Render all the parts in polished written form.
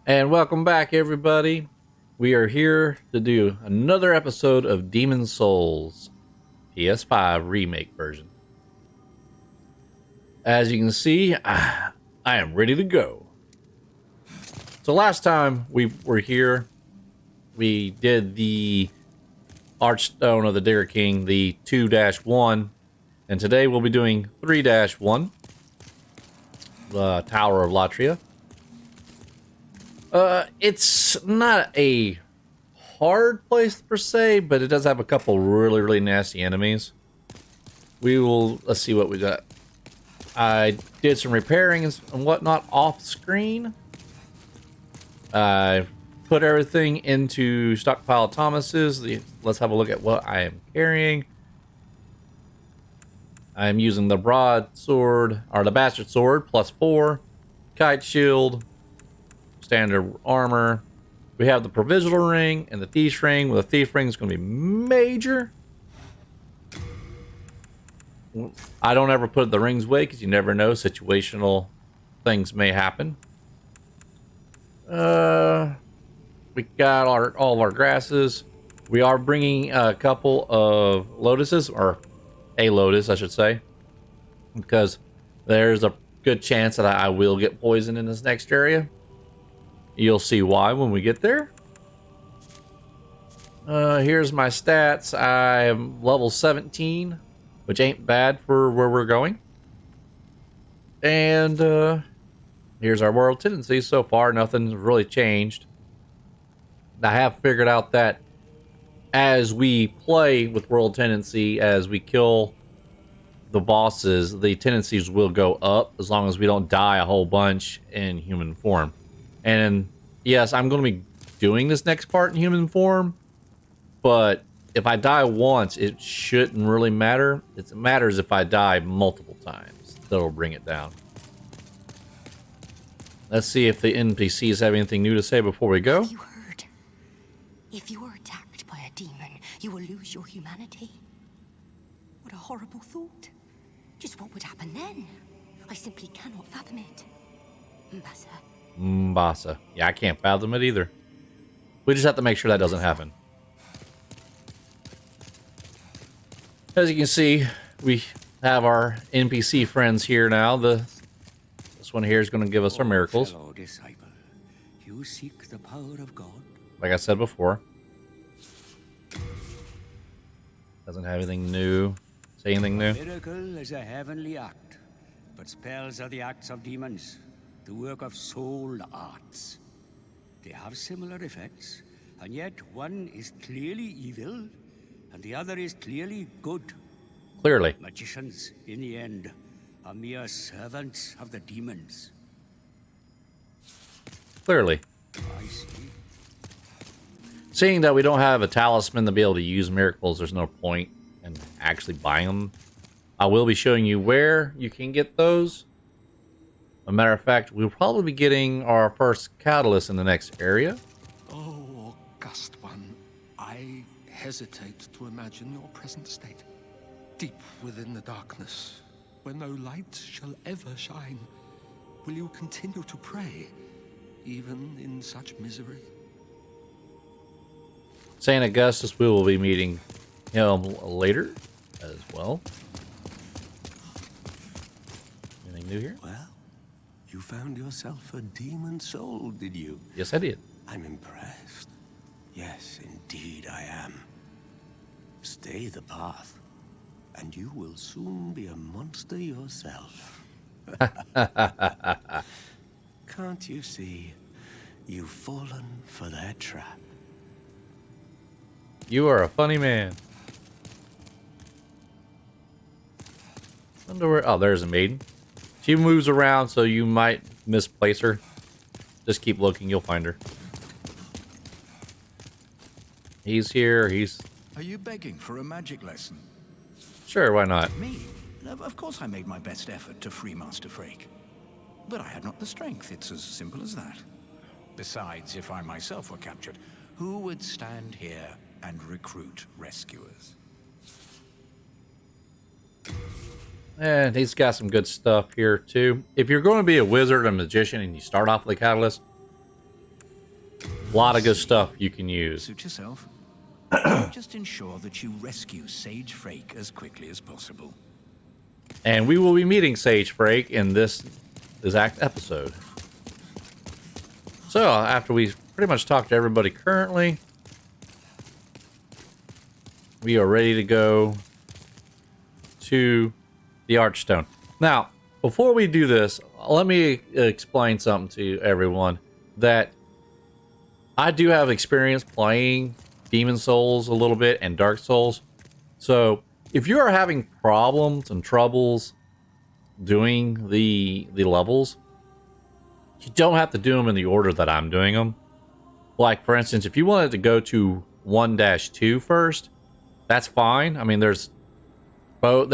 And welcome back, everybody. We are here to do another episode of Demon Souls PS5 remake version. As you can see, I am ready to go. So last time we were here, we did the Archstone of the Digger King, the 2-1, and today we'll be doing 3-1, the Tower of Latria. It's not a hard place per se, but it does have a couple really nasty enemies. Let's see what we got. I did some repairing and whatnot off screen. I put everything into stockpile Thomas's. Let's have a look at what I am carrying. I am using the broadsword, or the bastard sword, +4, kite shield, standard armor. We have the provisional ring and the thief's ring. Well, the thief ring is going to be major. I don't ever put the rings away because you never know. Situational things may happen. We got all of our grasses. We are bringing a couple of lotuses, or a lotus, I should say, because there's a good chance that I will get poisoned in this next area. You'll see why when we get there. Here's my stats. I'm level 17, which ain't bad for where we're going. And here's our world tendency. So far, nothing's really changed. I have figured out that as we play with world tendency, as we kill the bosses, the tendencies will go up as long as we don't die a whole bunch in human form. And yes, I'm going to be doing this next part in human form, but if I die once, it shouldn't really matter. It matters if I die multiple times. That'll bring it down. Let's see if the NPCs have anything new to say before we go. You heard. If you are attacked by a demon, you will lose your humanity. What a horrible thought. Just what would happen then? I simply cannot fathom it. Mbasa. Mbasa. Yeah, I can't fathom it either. We just have to make sure that doesn't happen. As you can see, we have our NPC friends here now. This one here is going to give us our miracles. Fellow disciple, you seek the power of God. Like I said before. Doesn't have anything new. Say anything new? Miracle is a heavenly act, but spells are the acts of demons, the work of soul arts. They have similar effects, and yet one is clearly evil, and the other is clearly good. Clearly. Magicians, in the end, are mere servants of the demons. Clearly. I see. Seeing that we don't have a talisman to be able to use miracles, there's no point in actually buying them. I will be showing you where you can get those. As a matter of fact, we'll probably be getting our first catalyst in the next area. Oh, august one, I hesitate to imagine your present state. Deep within the darkness, where no light shall ever shine, will you continue to pray, even in such misery? St. Augustus, we will be meeting him later as well. Anything new here? Well, you found yourself a demon soul, did you? Yes, I did. I'm impressed. Yes, indeed I am. Stay the path, and you will soon be a monster yourself. Can't you see? You've fallen for their trap. You are a funny man. Wonder where... Oh, there's a maiden. She moves around, so you might misplace her. Just keep looking, you'll find her. He's here, he's... Are you begging for a magic lesson? Sure, why not? Me? Of course I made my best effort to free Master Frake. But I had not the strength, it's as simple as that. Besides, if I myself were captured, who would stand here and recruit rescuers? And he's got some good stuff here too. If you're going to be a wizard or magician and you start off with a catalyst, A lot of good stuff you can use. Suit yourself. Just ensure that you rescue Sage Frake as quickly as possible. And we will be meeting Sage Frake in this exact episode. So, after we pretty much talked to everybody currently, we are ready to go to the Archstone. Now, before we do this, let me explain something to everyone that I do have experience playing Demon Souls a little bit and Dark Souls. So, if you are having problems and troubles doing the levels, you don't have to do them in the order that I'm doing them. Like, for instance, if you wanted to go to 1-2 first, that's fine. I mean, there's a bow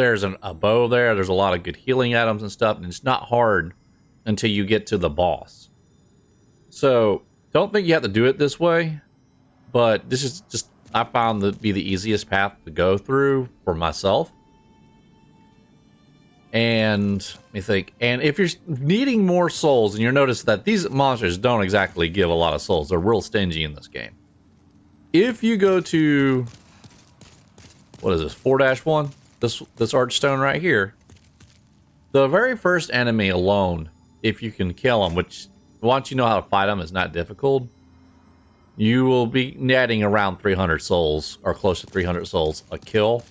there. There's a lot of good healing items and stuff, and it's not hard until you get to the boss. So, don't think you have to do it this way, but this is just, I found to be the easiest path to go through for myself. And let me think. And if you're needing more souls, and you'll notice that these monsters don't exactly give a lot of souls. They're real stingy in this game. If you go to, what is this, 4-1? This Archstone right here. The very first enemy alone, if you can kill him, which once you know how to fight him, is not difficult, you will be netting around 300 souls, or close to 300 souls a kill.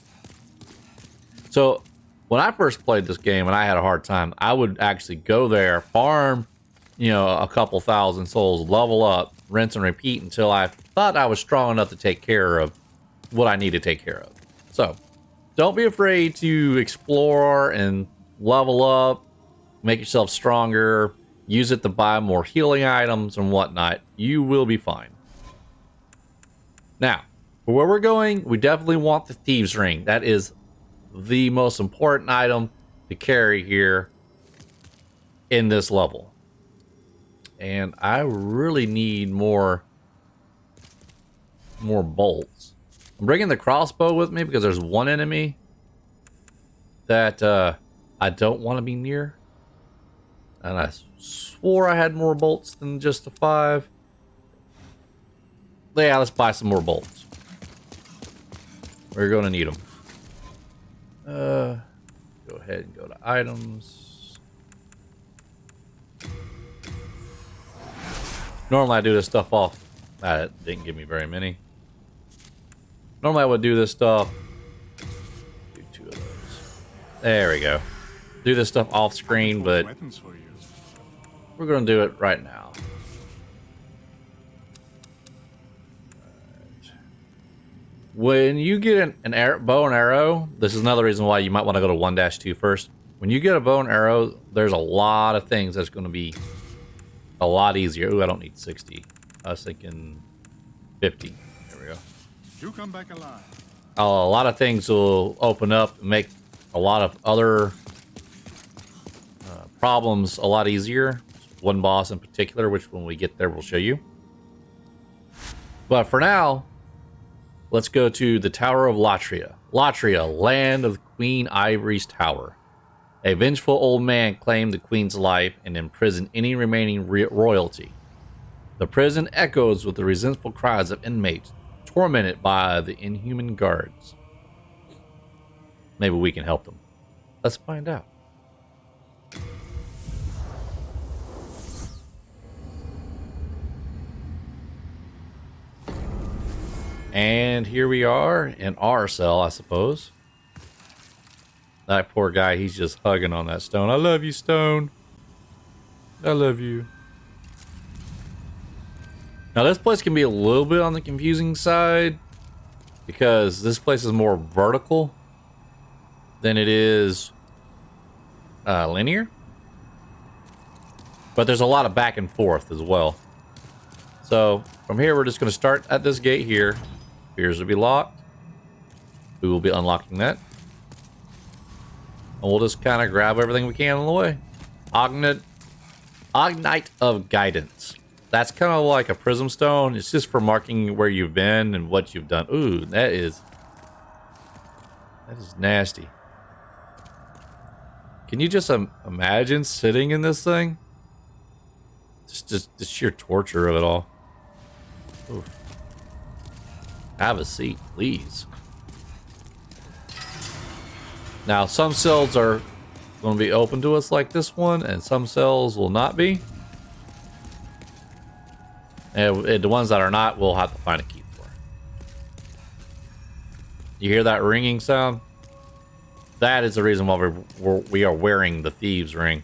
So, when I first played this game and I had a hard time, I would actually go there, farm, a couple thousand souls, level up, rinse and repeat until I thought I was strong enough to take care of what I need to take care of. So, don't be afraid to explore and level up, make yourself stronger, use it to buy more healing items and whatnot. You will be fine. Now, for where we're going, we definitely want the Thieves' Ring. That is the most important item to carry here in this level. And I really need more bolts. I'm bringing the crossbow with me because there's one enemy that I don't want to be near. And I swore I had more bolts than just the 5. Yeah, let's buy some more bolts. We're going to need them. Go ahead and go to items. Normally I do this stuff off. That didn't give me very many. Normally I would do this stuff. Do 2 of those. There we go. Do this stuff off screen, but we're going to do it right now. When you get an bow and arrow, this is another reason why you might want to go to 1-2 first. When you get a bow and arrow, there's a lot of things that's going to be a lot easier. Ooh, I don't need 60. I was thinking 50. There we go. You come back alive. A lot of things will open up and make a lot of other problems a lot easier. One boss in particular, which when we get there, we'll show you. But for now, let's go to the Tower of Latria. Latria, land of Queen Ivory's tower. A vengeful old man claimed the queen's life and imprisoned any remaining royalty. The prison echoes with the resentful cries of inmates, tormented by the inhuman guards. Maybe we can help them. Let's find out. And here we are in our cell, I suppose. That poor guy, he's just hugging on that stone. I love you, stone. I love you. Now, this place can be a little bit on the confusing side because this place is more vertical than it is linear. But there's a lot of back and forth as well. So, from here, we're just going to start at this gate here. Appears to be locked. We will be unlocking that. And we'll just kind of grab everything we can on the way. Ognite of Guidance. That's kind of like a prism stone. It's just for marking where you've been and what you've done. Ooh, that is nasty. Can you just imagine sitting in this thing? Just the sheer torture of it all. Ooh. Have a seat, please. Now, some cells are going to be open to us like this one, and some cells will not be. And the ones that are not, we'll have to find a key for. You hear that ringing sound? That is the reason why we are wearing the thieves' ring.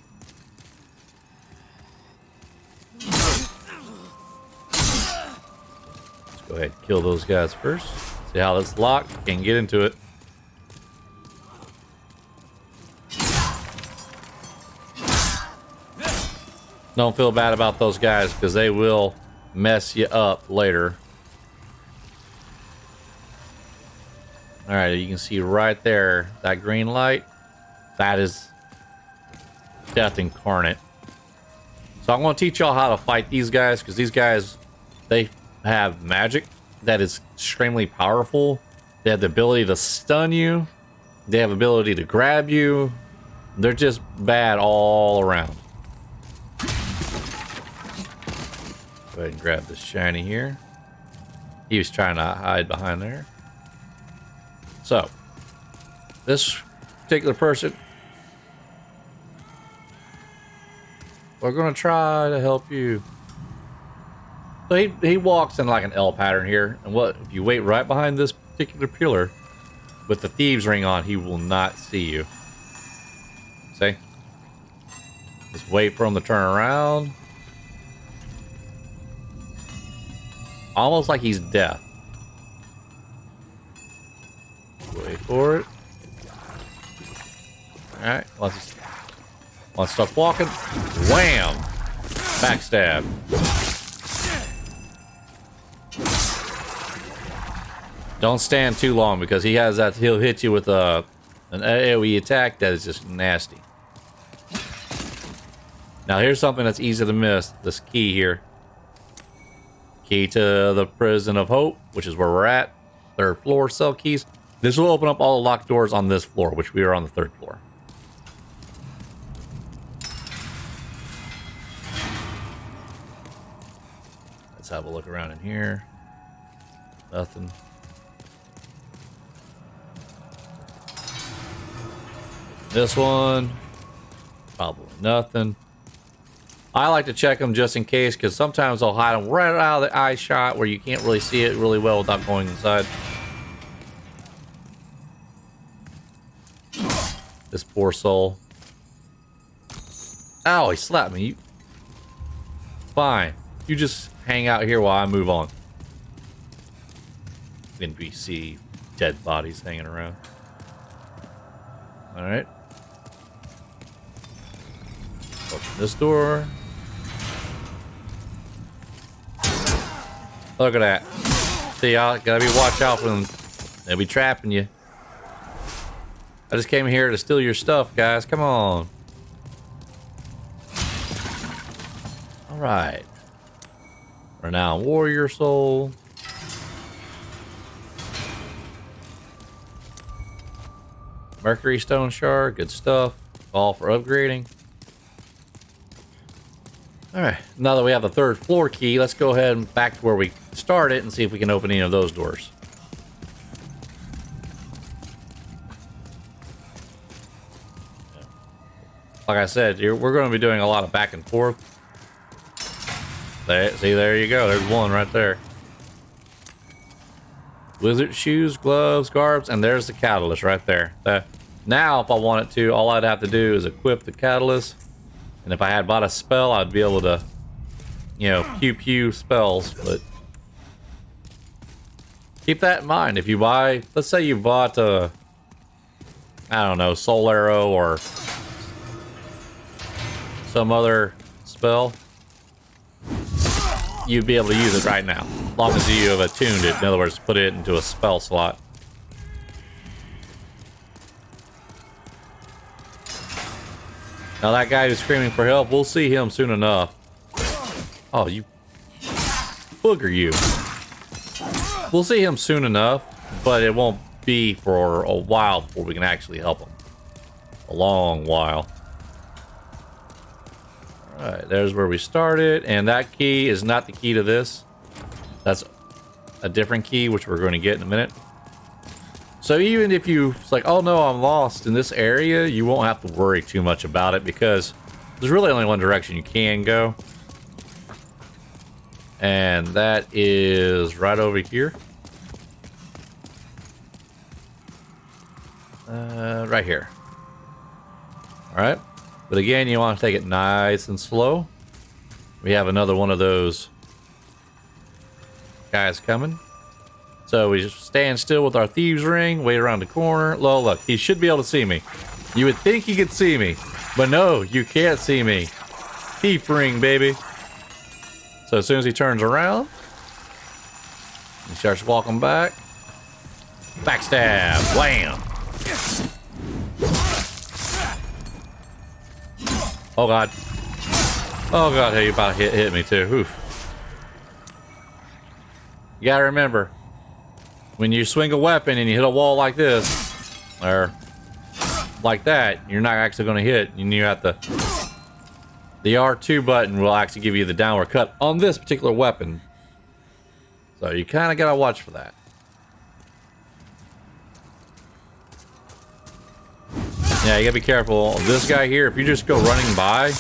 Let's go ahead and kill those guys first. See how this locked? Can't get into it. Don't feel bad about those guys because they will mess you up later. Alright, you can see right there, that green light, that is Death Incarnate. So I'm going to teach y'all how to fight these guys, because these guys, they have magic that is extremely powerful. They have the ability to stun you. They have the ability to grab you. They're just bad all around. Go ahead and grab this shiny here. He was trying to hide behind there. So, this particular person, we're going to try to help you. So he walks in like an L pattern here. And what if you wait right behind this particular pillar with the thieves ring on, he will not see you. See? Just wait for him to turn around. Almost like he's deaf. Wait for it. Alright, let's stop walking. Wham! Backstab. Don't stand too long because he has that. He'll hit you with an AoE attack that is just nasty. Now here's something that's easy to miss. This key here. Key to the Prison of Hope, which is where we're at. 3rd floor, cell keys. This will open up all the locked doors on this floor, which we are on the 3rd floor. Let's have a look around in here. Nothing. This one, probably nothing. I like to check them just in case, because sometimes I'll hide them right out of the eye shot where you can't really see it really well without going inside. This poor soul. Ow, he slapped me. Fine. You just hang out here while I move on. NPC dead bodies hanging around. Alright. Open this door. Look at that. See, y'all gotta be watch out for them. They'll be trapping you. I just came here to steal your stuff, guys. Come on. Alright. Renowned warrior soul. Mercury stone shard. Good stuff. All for upgrading. Alright. Now that we have the 3rd floor key, let's go ahead and back to where we started and see if we can open any of those doors. Like I said, we're going to be doing a lot of back and forth. See, there you go. There's one right there. Wizard shoes, gloves, garbs, and there's the catalyst right there. Now, if I wanted to, all I'd have to do is equip the catalyst. And if I had bought a spell, I'd be able to, you know, pew spells. But keep that in mind. If you buy, let's say you bought I don't know, Soul Arrow or some other spell, you'd be able to use it right now, as long as you have attuned it. In other words, put it into a spell slot. Now that guy who's screaming for help, we'll see him soon enough. Oh, you booger you. We'll see him soon enough, but it won't be for a while before we can actually help him. A long while. Alright, there's where we started, and that key is not the key to this. That's a different key, which we're going to get in a minute. So even if it's like, oh no, I'm lost in this area, you won't have to worry too much about it because there's really only one direction you can go. And that is right over here. Right here. All right. But again, you want to take it nice and slow. We have another one of those guys coming. So we just stand still with our thieves ring, wait around the corner. Look, he should be able to see me. You would think he could see me, but no, you can't see me. Thief ring, baby. So as soon as he turns around, he starts walking back. Backstab, wham. Oh God. Oh God, hey, you about to hit me too. Oof. You gotta remember, when you swing a weapon and you hit a wall like this, or like that, you're not actually gonna hit. You have to, the R2 button will actually give you the downward cut on this particular weapon. So you kind of gotta watch for that. Yeah, you gotta be careful. This guy here, if you just go running by,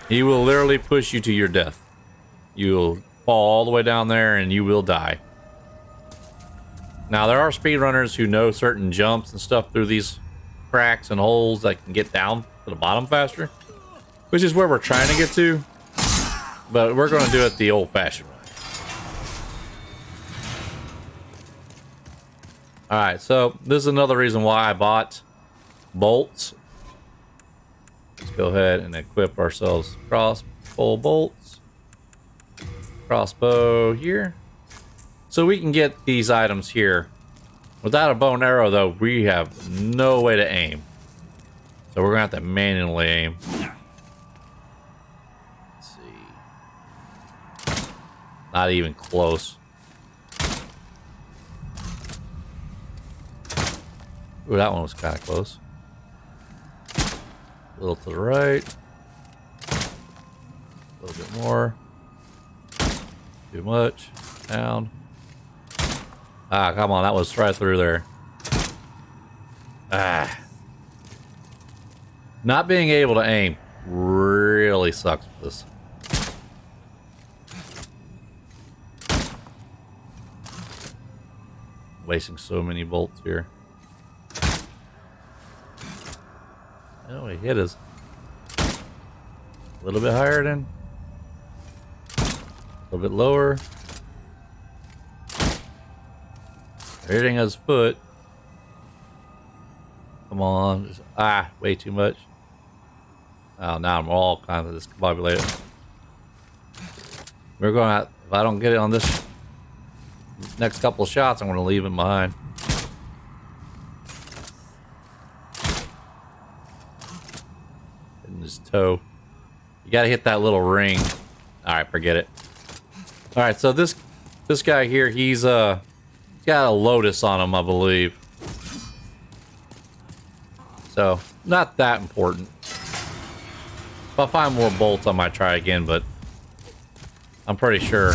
he will literally push you to your death. You'll fall all the way down there and you will die. Now, there are speedrunners who know certain jumps and stuff through these cracks and holes that can get down to the bottom faster, which is where we're trying to get to, but we're going to do it the old-fashioned way. Alright, so this is another reason why I bought bolts. Let's go ahead and equip ourselves crossbow bolts. Crossbow here. So we can get these items here. Without a bow and arrow, though, we have no way to aim. So we're going to have to manually aim. Let's see. Not even close. Ooh, that one was kind of close. A little to the right. A little bit more. Too much. Down. Ah, come on. That was right through there. Ah. Not being able to aim really sucks with this. Wasting so many bolts here. Oh, he hit us. A little bit higher then. A little bit lower. Hitting his foot. Come on. Ah, way too much. Oh, now I'm all kind of discombobulated. We're going to, if I don't get it on this next couple of shots, I'm going to leave him behind. His toe. You gotta hit that little ring. Alright, forget it. Alright, so this guy here, he's got a lotus on him, I believe. So, not that important. If I find more bolts, I might try again, but I'm pretty sure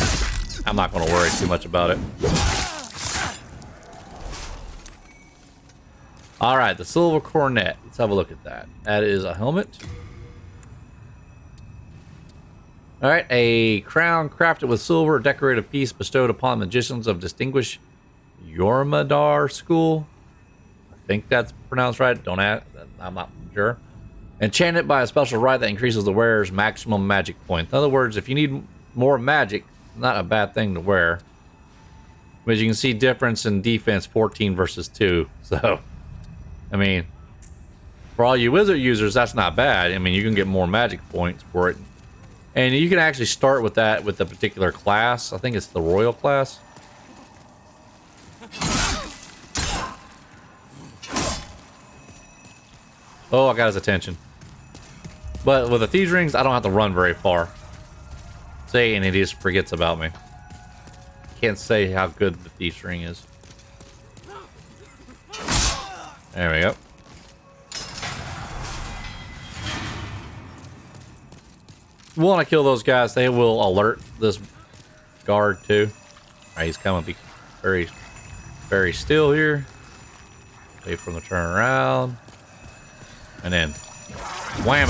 I'm not going to worry too much about it. Alright, the silver cornet. Let's have a look at that. That is a helmet. Alright, a crown crafted with silver, a decorative piece bestowed upon magicians of distinguished Yormadar school. I think that's pronounced right. Don't ask. I'm not sure. Enchanted by a special rite that increases the wearer's maximum magic points. In other words, if you need more magic, not a bad thing to wear. But you can see difference in defense 14 versus 2. So, I mean, for all you wizard users, that's not bad. I mean, you can get more magic points for it. And you can actually start with that with a particular class. I think it's the royal class. Oh, I got his attention. But with the thieves rings, I don't have to run very far. Say, and he just forgets about me. Can't say how good the thieves ring is. There we go. You want to kill those guys, they will alert this guard too. Alright, he's coming. Be very, very still here. Wait for them to turn around. And then, whammo.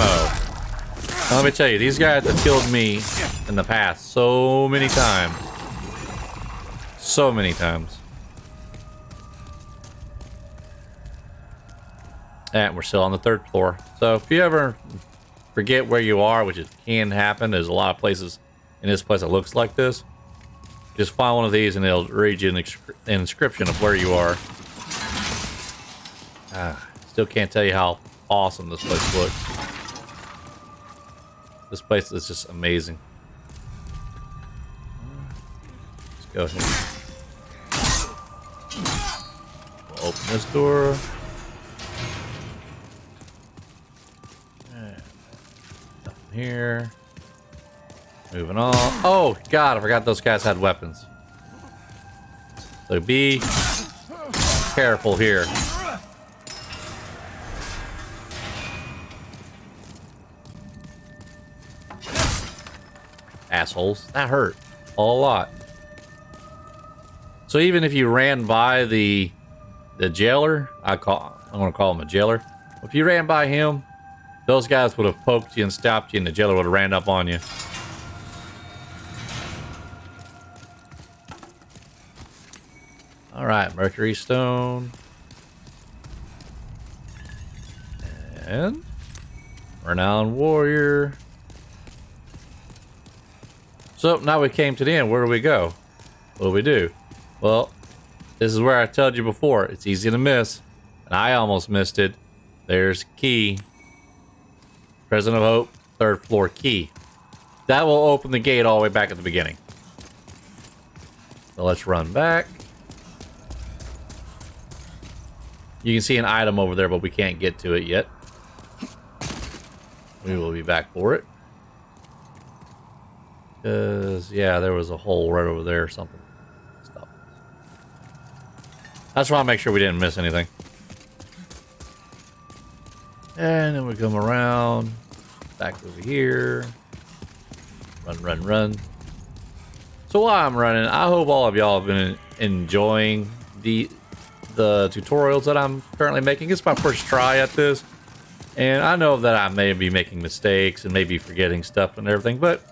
Now, let me tell you, these guys have killed me in the past so many times. So many times. And we're still on the 3rd floor. So if you ever forget where you are, which it can happen, there's a lot of places in this place that looks like this. Just find one of these and it'll read you an inscription of where you are. Still can't tell you how awesome this place looks. This place is just amazing. Let's go ahead. We'll open this door. Nothing here. Moving on. Oh, God, I forgot those guys had weapons. So be careful here. Assholes. That hurt a lot. So even if you ran by the jailer, I'm gonna call him a jailer. If you ran by him, those guys would have poked you and stopped you, and the jailer would have ran up on you. All right, Mercury Stone. And Renowned Warrior. So now we came to the end. Where do we go? What do we do? Well, this is where I told you before. It's easy to miss. And I almost missed it. There's key. Present of Hope, 3rd floor key. That will open the gate all the way back at the beginning. So let's run back. You can see an item over there, but we can't get to it yet. We will be back for it. Because, yeah, there was a hole right over there or something. Stop. That's why I make sure we didn't miss anything. And then we come around. Back over here. Run, run, run. So while I'm running, I hope all of y'all have been enjoying the tutorials that I'm currently making. It's my first try at this. And I know that I may be making mistakes and maybe forgetting stuff and everything, but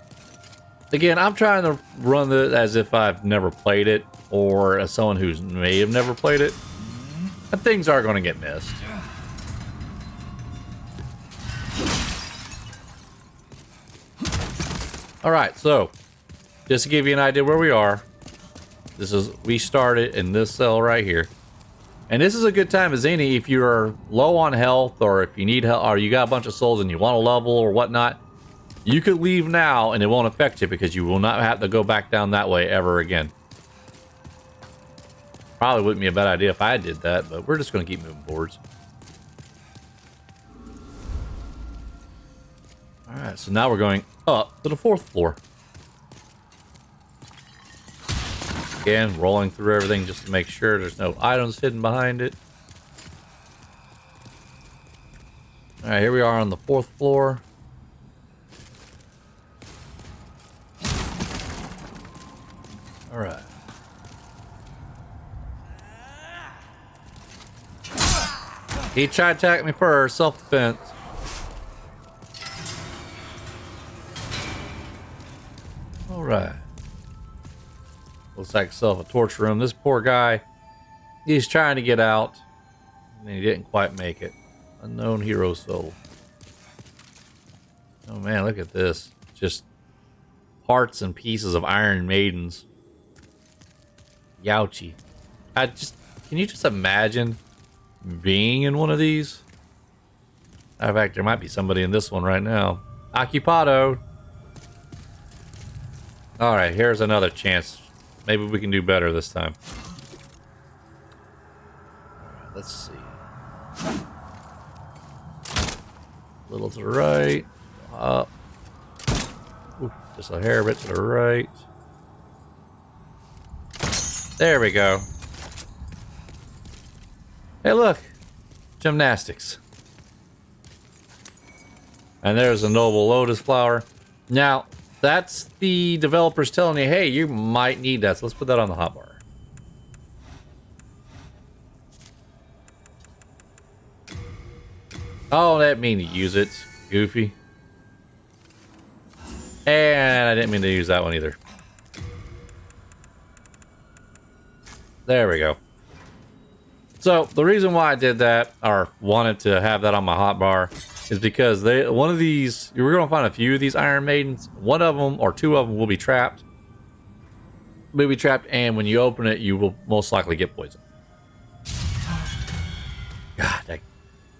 again, I'm trying to run it as if I've never played it, or as someone who may have never played it. And things are going to get missed. Alright, so just to give you an idea where we are, we started in this cell right here. And this is a good time as any if you're low on health, or if you need help, or you got a bunch of souls and you want to level or whatnot. You could leave now and it won't affect you because you will not have to go back down that way ever again. Probably wouldn't be a bad idea if I did that, but we're just going to keep moving forwards. Alright, so now we're going up to the 4th floor. Again, rolling through everything just to make sure there's no items hidden behind it. Alright, here we are on the 4th floor. Alright. He tried to attack me first, self-defense. Alright. Looks like self a torture room. This poor guy, he's trying to get out, and he didn't quite make it. Unknown hero soul. Oh man, look at this. Just parts and pieces of Iron Maidens. Youchy. Can you just imagine being in one of these? Matter of fact, there might be somebody in this one right now. Occupado. Alright, here's another chance. Maybe we can do better this time. Alright, let's see. A little to the right. Up. Ooh, just a hair bit to the right. There we go. Hey, look. Gymnastics. And there's a noble lotus flower. Now, that's the developers telling you, hey, you might need that. So let's put that on the hotbar. Oh, that mean to use it. Goofy. And I didn't mean to use that one either. There we go. So the reason why I did that, or wanted to have that on my hotbar, is because one of these, you're going to find a few of these Iron Maidens. One of them or two of them will be trapped. And when you open it, you will most likely get poisoned. God, that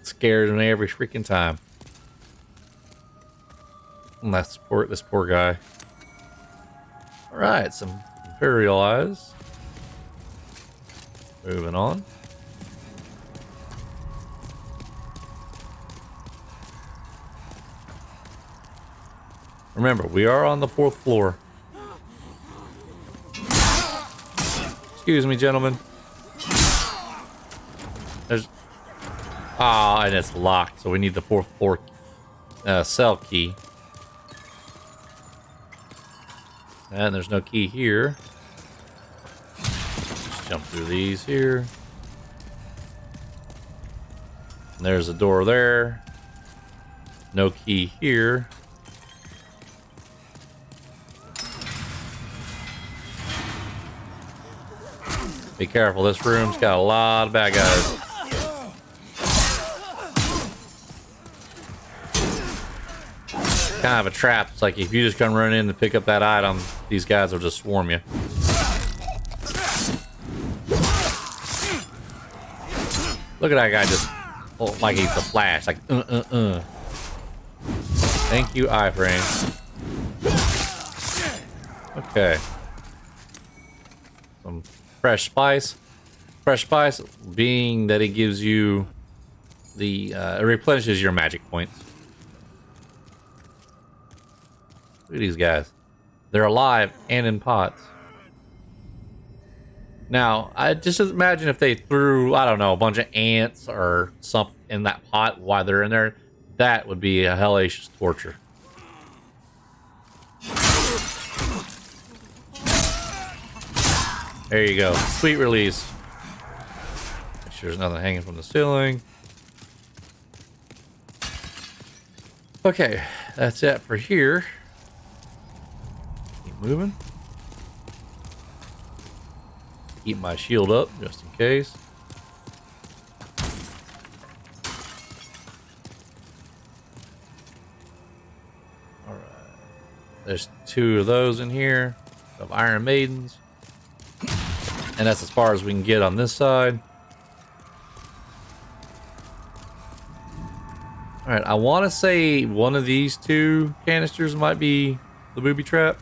scares me every freaking time. And that's this poor guy. All right, some Imperial Eyes. Moving on. Remember, we are on the 4th floor. Excuse me, gentlemen. There's... Ah, and it's locked, so we need the 4th floor cell key. And there's no key here. Just jump through these here. And there's a door there. No key here. Be careful, this room's got a lot of bad guys. Kind of a trap. It's like if you just come running in to pick up that item, these guys will just swarm you. Look at that guy just like he's a flash. Like, Thank you, iframe. Okay. Some fresh spice. Fresh spice being that it gives you the it replenishes your magic points. Look at these guys. They're alive and in pots. Now, I just imagine if they threw, I don't know, a bunch of ants or something in that pot while they're in there. That would be a hellacious torture. There you go. Sweet release. Make sure there's nothing hanging from the ceiling. Okay, that's it for here. Keep moving. Keep my shield up just in case. Alright. There's 2 of those in here of Iron Maidens. And that's as far as we can get on this side. Alright, I want to say one of these 2 canisters might be the booby trap.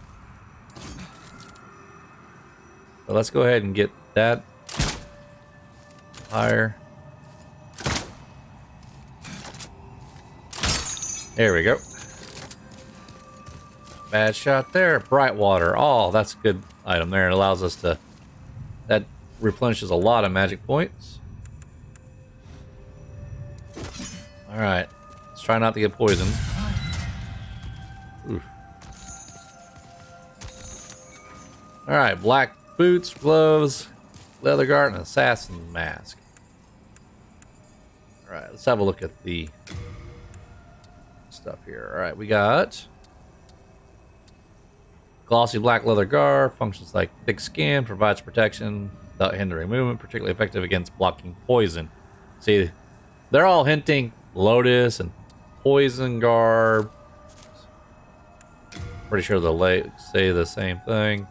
So let's go ahead and get that higher. There we go. Bad shot there. Bright water. Oh, that's a good item there. It allows us to... That replenishes a lot of magic points. Alright. Let's try not to get poisoned. Oof. Alright, black boots, gloves, leather guard, and assassin mask. Alright, let's have a look at the stuff here. Alright, we got glossy black leather guard, functions like thick skin, provides protection without hindering movement, particularly effective against blocking poison. See, they're all hinting Lotus and poison garb. Pretty sure they'll say the same thing.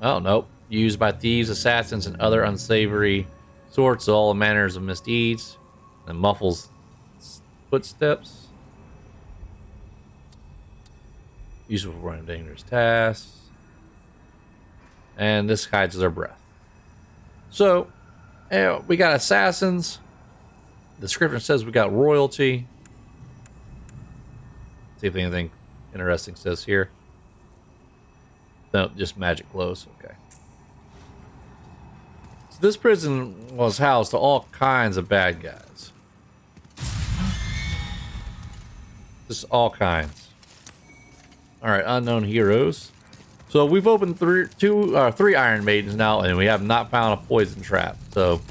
Oh, nope. Used by thieves, assassins, and other unsavory sorts of all manners of misdeeds. And muffles footsteps. Useful for running dangerous tasks. And this hides their breath. So, we got assassins. The description says we got royalty. See if anything interesting says here. No, just magic glows. Okay. So this prison was housed to all kinds of bad guys. Just all kinds. All right, unknown heroes. So we've opened 3 Iron Maidens now, and we have not found a poison trap. So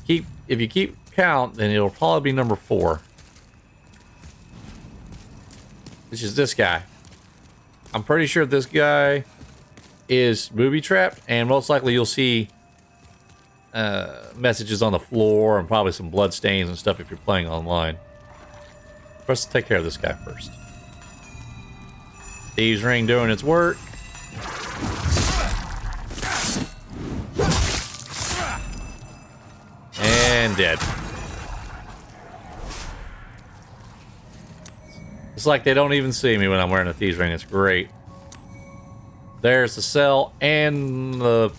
if you keep count, then it'll probably be number 4. Which is this guy. I'm pretty sure this guy is booby trapped, and most likely you'll see messages on the floor and probably some blood stains and stuff if you're playing online. Let's take care of this guy first. Thieves' ring doing its work. And dead. It's like they don't even see me when I'm wearing a thieves' ring. It's great. There's the cell and the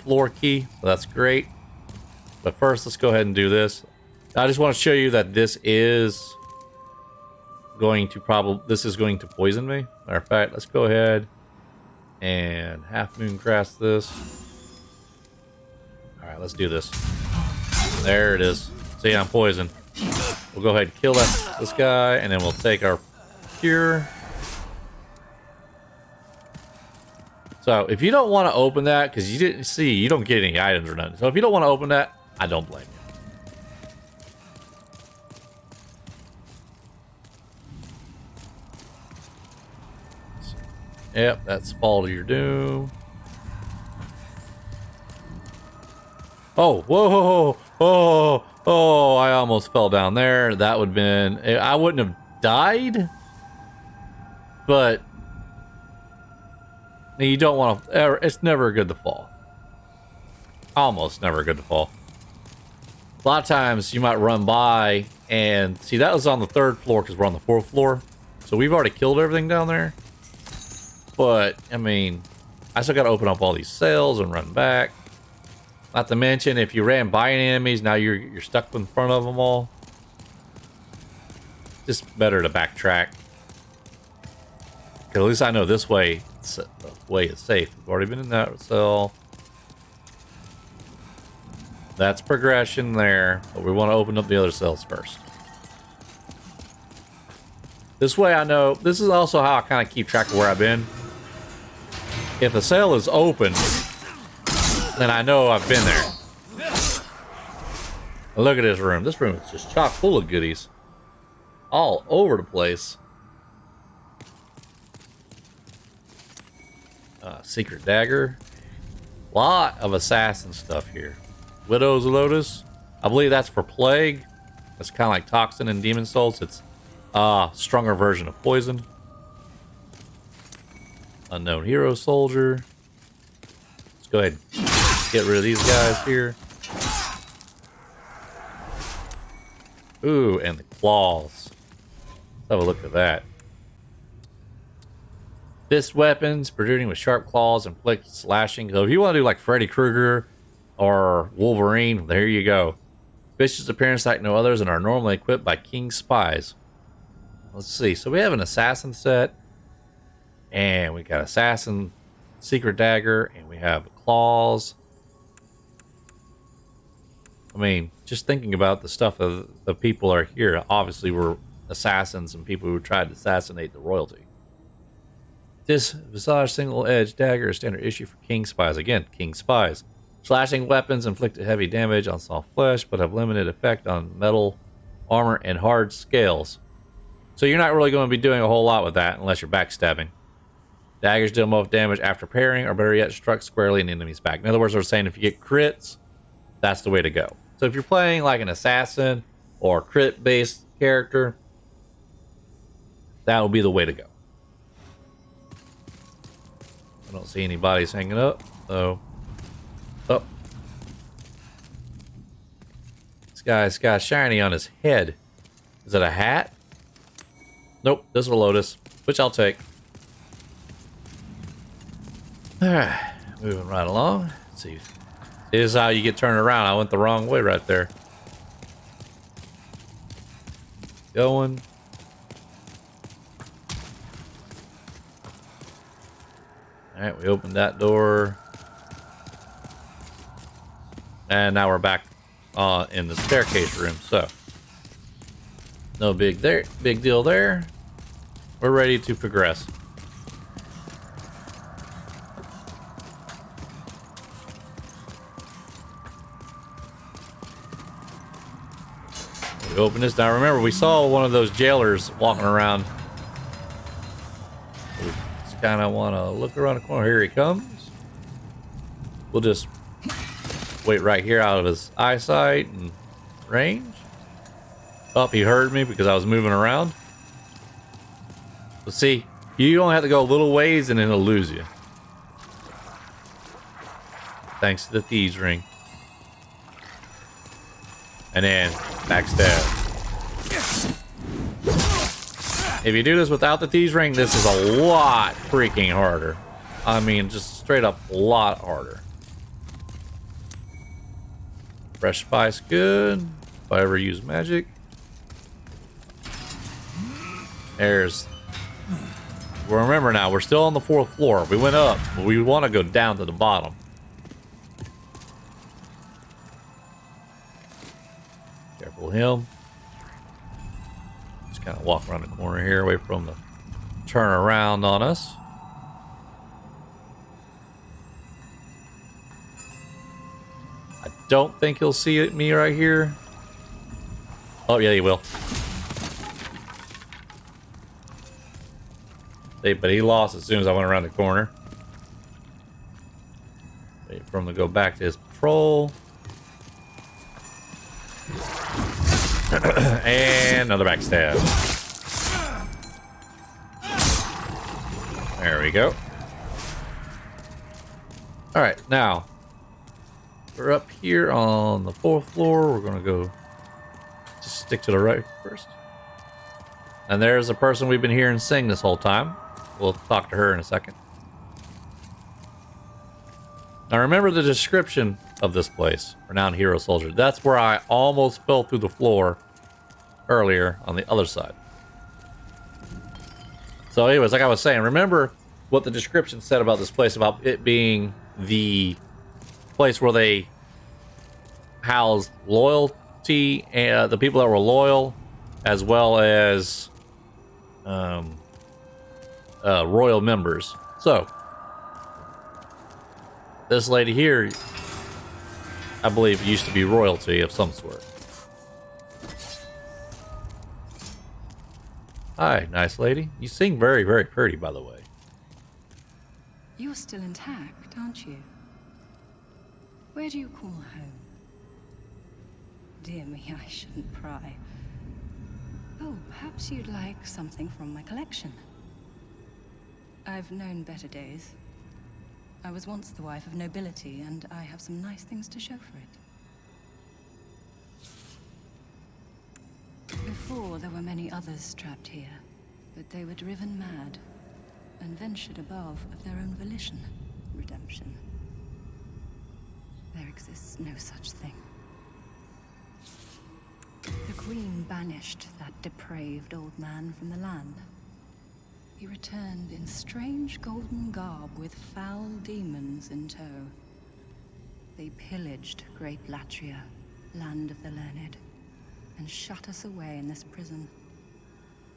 floor key. So that's great. But first, let's go ahead and do this. I just want to show you that this is going to poison me. Matter of fact, let's go ahead and half moon crash this. All right, let's do this. There it is. See, I'm poisoned. We'll go ahead and kill this guy, and then we'll take our cure. So if you don't want to open that because you didn't see, you don't get any items or nothing. So if you don't want to open that, I don't blame you. Yep, that's Fall to Your Doom. Oh, whoa, oh, I almost fell down there. That would have been, I wouldn't have died, but you don't want to, it's never good to fall. Almost never good to fall. A lot of times you might run by and see that was on the 3rd floor because we're on the 4th floor. So we've already killed everything down there. But, I mean, I still got to open up all these cells and run back. Not to mention, if you ran by any enemies, now you're stuck in front of them all. Just better to backtrack. Because at least I know this way, the way is safe. We've already been in that cell. That's progression there, but we want to open up the other cells first. This way I know, this is also how I kind of keep track of where I've been. If a cell is open, then I know I've been there. Look at this room. This room is just chock full of goodies. All over the place. Secret dagger. Lot of assassin stuff here. Widow's Lotus. I believe that's for plague. That's kind of like toxin and demon souls. It's a stronger version of poison. Unknown hero soldier. Let's go ahead and get rid of these guys here. Ooh, and the claws. Let's have a look at that. Fist weapons, protruding with sharp claws, inflict slashing. So if you want to do like Freddy Krueger or Wolverine, there you go. Vicious appearance like no others and are normally equipped by King's spies. Let's see. So we have an assassin set. And we got assassin, secret dagger, and we have claws. I mean, just thinking about the stuff of the people are here. Obviously, we're assassins and people who tried to assassinate the royalty. This Visage single-edged dagger is standard issue for King Spies. Again, King Spies. Slashing weapons inflict heavy damage on soft flesh, but have limited effect on metal, armor, and hard scales. So you're not really going to be doing a whole lot with that unless you're backstabbing. Daggers deal most damage after parrying, or better yet, struck squarely in the enemy's back. In other words, they're saying if you get crits, that's the way to go. So if you're playing like an assassin or crit-based character, that will be the way to go. I don't see any bodies hanging up, so... Oh. This guy's got shiny on his head. Is it a hat? Nope, this is a lotus, which I'll take. Alright, moving right along. Let's see. This is how you get turned around. I went the wrong way right there. Going. Alright, we opened that door. And now we're back in the staircase room, so. No big deal there. We're ready to progress. We open this. Now remember, we saw one of those jailers walking around. We just kind of want to look around the corner. Here he comes. We'll just wait right here out of his eyesight and range. Oh, he heard me because I was moving around. But see, you only have to go a little ways and then it'll lose you. Thanks to the thieves ring. And then backstab. If you do this without the thieves ring, this is a lot freaking harder. I mean, just straight up a lot harder. Fresh spice, good. If I ever use magic. There's... Well, remember now, we're still on the 4th floor. We went up, but we want to go down to the bottom. Careful of him. Just kind of walk around the corner here, wait for him to turn around on us. I don't think he'll see me right here. Oh, yeah, he will. But he lost as soon as I went around the corner. Wait for him to go back to his patrol. And another backstab. There we go. Alright, now we're up here on the 4th floor. We're gonna go just stick to the right first. And there's the person we've been hearing sing this whole time. We'll talk to her in a second. Now remember the description of this place, Renowned Hero Soldier. That's where I almost fell through the floor earlier on the other side. So anyways, like I was saying, remember what the description said about this place, about it being the place where they housed loyalty and the people that were loyal, as well as royal members. So this lady here, I believe, used to be royalty of some sort. Hi, nice lady. You sing very, very pretty, by the way. You're still intact, aren't you? Where do you call home? Dear me, I shouldn't pry. Oh, perhaps you'd like something from my collection. I've known better days. I was once the wife of nobility, and I have some nice things to show for it. Before, there were many others trapped here, but they were driven mad and ventured above of their own volition. Redemption. There exists no such thing. The Queen banished that depraved old man from the land. He returned in strange golden garb with foul demons in tow. They pillaged great Latria, land of the learned, and shut us away in this prison.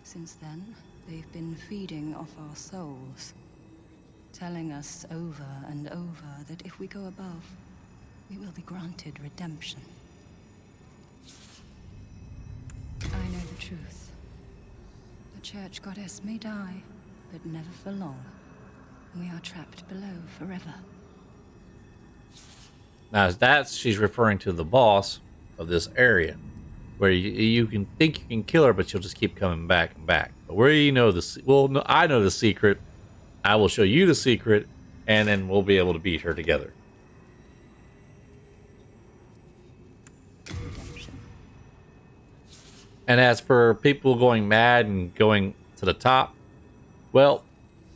Since then, they've been feeding off our souls, telling us over and over that if we go above, we will be granted redemption. I know the truth. The church goddess may die, but never for long. We are trapped below forever. Now, she's referring to the boss of this area, where you can think you can kill her, but she'll just keep coming back and back. But where you know I know the secret. I will show you the secret, and then we'll be able to beat her together. Redemption. And as for people going mad and going to the top, well,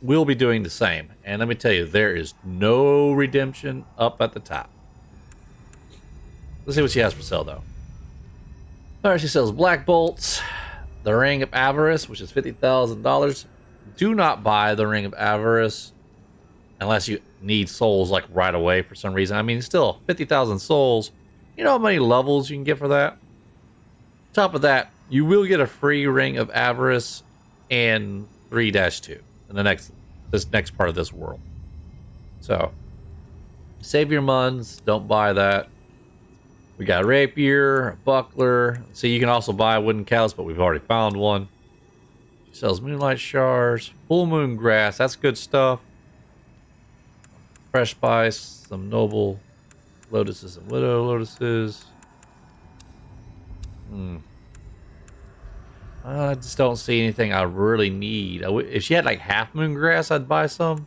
we'll be doing the same. And let me tell you, there is no redemption up at the top. Let's see what she has for sale, though. Alright, she sells black bolts, the Ring of Avarice, which is $50,000. Do not buy the Ring of Avarice unless you need souls like right away for some reason. I mean, still, 50,000 souls. You know how many levels you can get for that? On top of that, you will get a free Ring of Avarice in 3-2 in this next part of this world. So, save your muns. Don't buy that. We got a rapier, a buckler. See, you can also buy a wooden callus, but we've already found one. She sells moonlight shards, full moon grass. That's good stuff. Fresh spice, some noble lotuses and widow lotuses. I just don't see anything I really need. If she had like half moon grass, I'd buy some.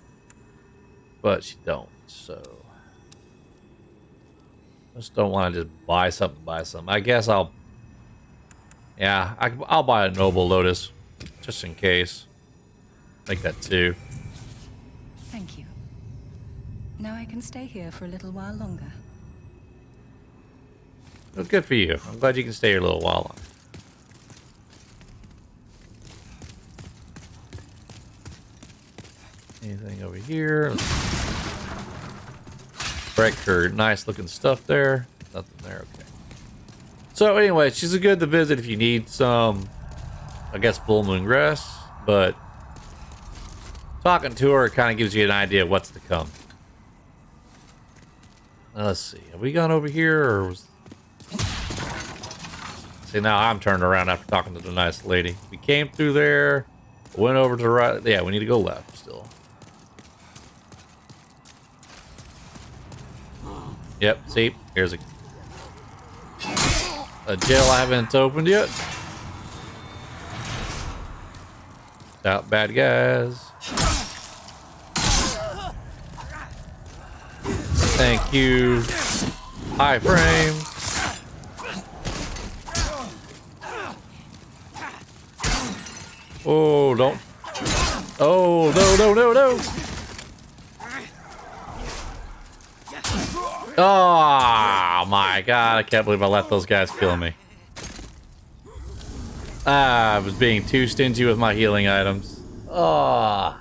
But she don't, so I just don't want to just buy something. I guess I'll buy a noble lotus just in case. Make that 2. Thank you. Now I can stay here for a little while longer. Well, good for you. I'm glad you can stay here a little while longer. Anything over here? Break her nice looking stuff there. Nothing there, okay. So anyway, she's a good to visit if you need some, I guess, full moon grass, but talking to her kind of gives you an idea of what's to come. Now, let's see. Have we gone over here or was... See, now I'm turned around after talking to the nice lady. We came through there, went over to the right. Yeah, we need to go left still. Yep, see, here's a jail I haven't opened yet. Out bad guys. Thank you. High frame. Oh, don't. Oh, no. Oh my god, I can't believe I let those guys kill me. I was being too stingy with my healing items. Oh.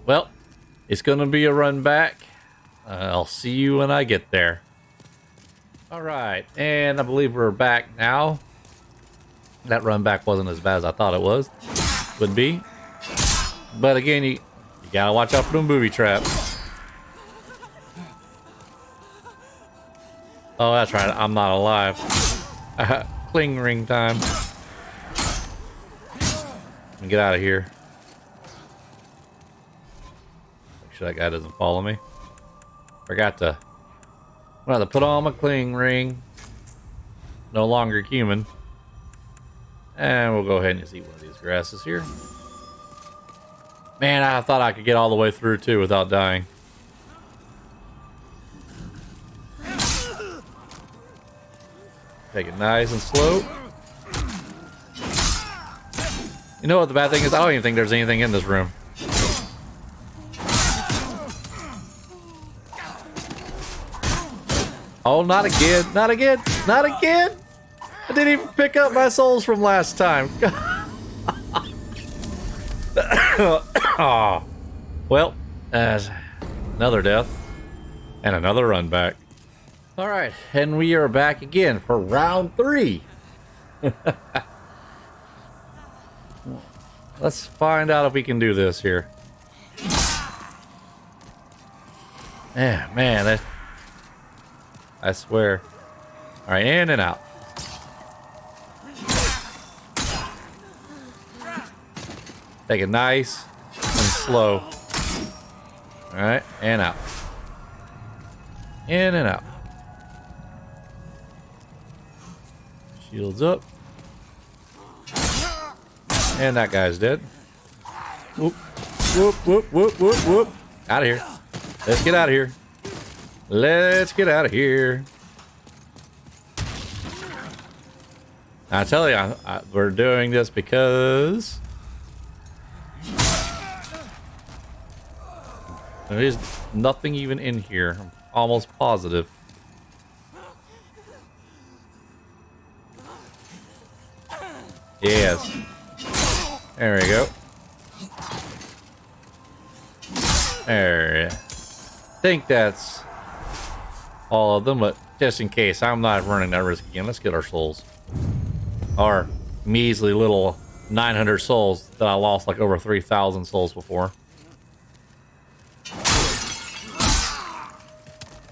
Well, it's gonna be a run back. I'll see you when I get there. Alright, and I believe we're back now. That run back wasn't as bad as I thought it would be. But again, you gotta watch out for them booby traps. Oh, that's right. I'm not alive. Cling ring time. Let me get out of here. Make sure that guy doesn't follow me. Forgot to put on my cling ring. No longer human. And we'll go ahead and just eat one of these grasses here. Man, I thought I could get all the way through too without dying. Take it nice and slow. You know what the bad thing is? I don't even think there's anything in this room. Oh, not again. Not again. Not again. I didn't even pick up my souls from last time. Oh. Well, another death and another run back. All right, and we are back again for round 3. Let's find out if we can do this here. Yeah, man, I swear. All right, in and out. Take it nice and slow. All right, and out. In and out. Shields up. And that guy's dead. Whoop, whoop, whoop, whoop, whoop, whoop. Out of here. Let's get out of here. Let's get out of here. I tell you, we're doing this because there is nothing even in here. I'm almost positive. Yes. There we go. There. I think that's all of them, but just in case, I'm not running that risk again. Let's get our souls. Our measly little 900 souls that I lost like over 3,000 souls before.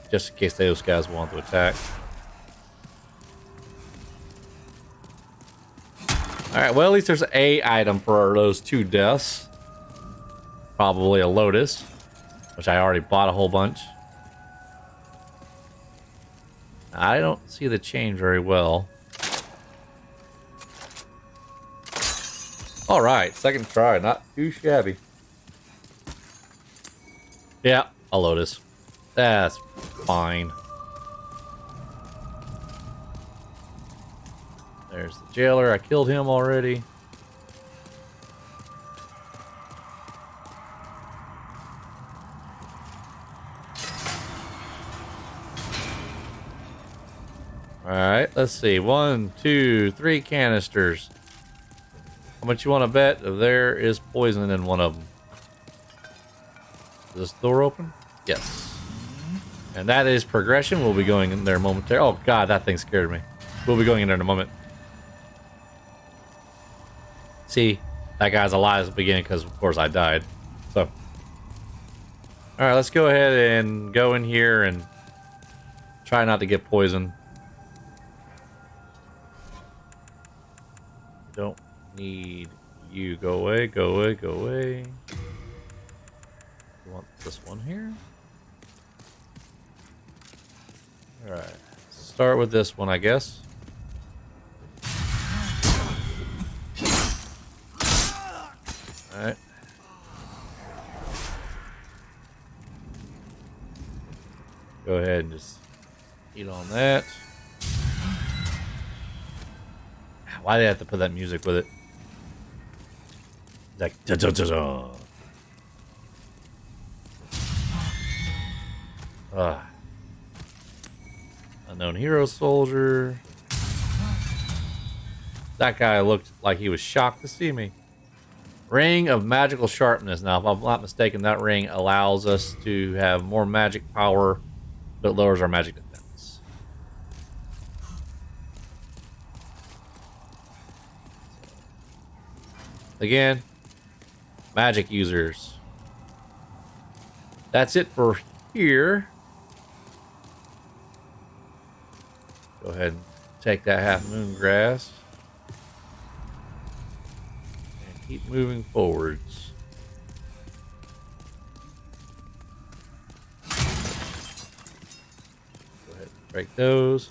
just in case those guys want to attack. Alright, well, at least there's a item for those 2 deaths. Probably a Lotus, which I already bought a whole bunch. I don't see the chain very well. Alright, second try, not too shabby. Yeah, a Lotus. That's fine. There's the jailer. I killed him already. Alright, let's see. 1, 2, 3 canisters. How much you want to bet? There is poison in one of them. Is this door open? Yes. And that is progression. We'll be going in there momentarily. Oh god, that thing scared me. We'll be going in there in a moment. See, that guy's alive at the beginning because, of course, I died. So, all right, let's go ahead and go in here and try not to get poisoned. Don't need you. Go away, go away, go away. You want this one here? All right, start with this one, I guess. Alright. Go ahead and just eat on that. Why do they have to put that music with it? Like da da da da. Unknown hero soldier. That guy looked like he was shocked to see me. Ring of magical sharpness. Now, if I'm not mistaken, that ring allows us to have more magic power, but lowers our magic defense. Again, magic users. That's it for here. Go ahead and take that half moon grass. Keep moving forwards. Go ahead and break those.